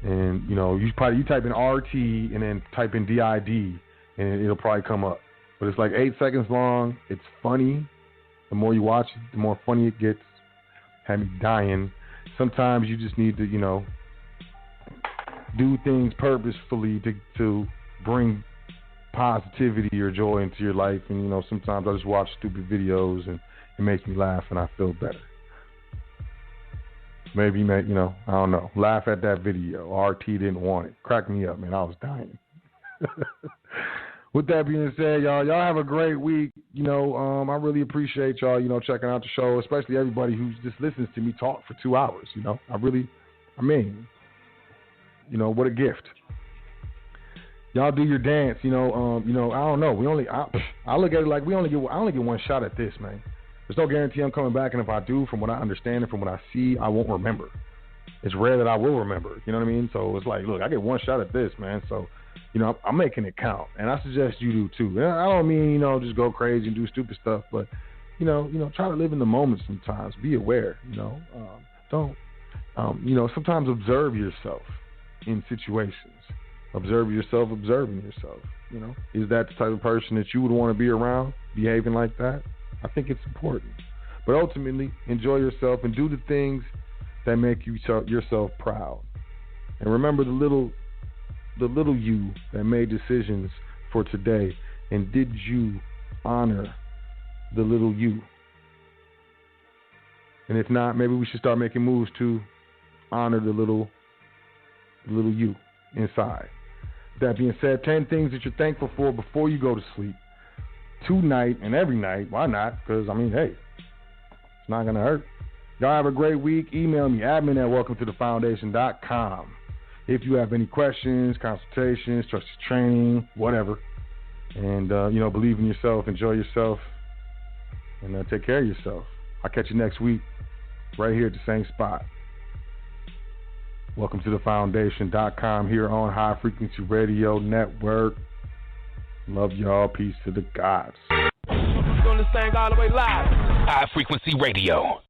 And, you know, you type in RT and then type in DID and it'll probably come up. But it's like 8 seconds long. It's funny. The more you watch it, the more funny it gets. Had me dying. Sometimes you just need to, you know, do things purposefully to bring positivity or joy into your life. And, you know, sometimes I just watch stupid videos and it makes me laugh and I feel better. Maybe, you know, I don't know. Laugh at that video. RT didn't want it. Crack me up, man. I was dying. With that being said, y'all have a great week. You know, I really appreciate y'all, you know, checking out the show, especially everybody who just listens to me talk for 2 hours. You know, you know, what a gift. Y'all do your dance. You know, I don't know. I look at it like I only get one shot at this, man. There's no guarantee I'm coming back, and if I do, from what I understand and from what I see, I won't remember. It's rare that I will remember. You know what I mean? So it's like, look, I get one shot at this, man. So, you know, I'm making it count, and I suggest you do too. And I don't mean, you know, just go crazy and do stupid stuff, but you know, try to live in the moment sometimes. Be aware. You know, don't. You know, sometimes observe yourself in situations. Observe yourself, observing yourself. You know, is that the type of person that you would want to be around, behaving like that? I think it's important. But ultimately, enjoy yourself and do the things that make yourself proud. And remember the little you that made decisions for today. And did you honor the little you? And if not, maybe we should start making moves to honor the little you inside. That being said, 10 things that you're thankful for before you go to sleep. Tonight and every night. Why not? Because, I mean, hey, it's not going to hurt. Y'all have a great week. Email me, admin@welcometothefoundation.com. If you have any questions, consultations, trusted training, whatever. And, you know, believe in yourself, enjoy yourself, and take care of yourself. I'll catch you next week right here at the same spot. Welcome to thefoundation.com here on High Frequency Radio Network. Love y'all. Peace to the gods. Gonna sing all the way live. High Frequency Radio.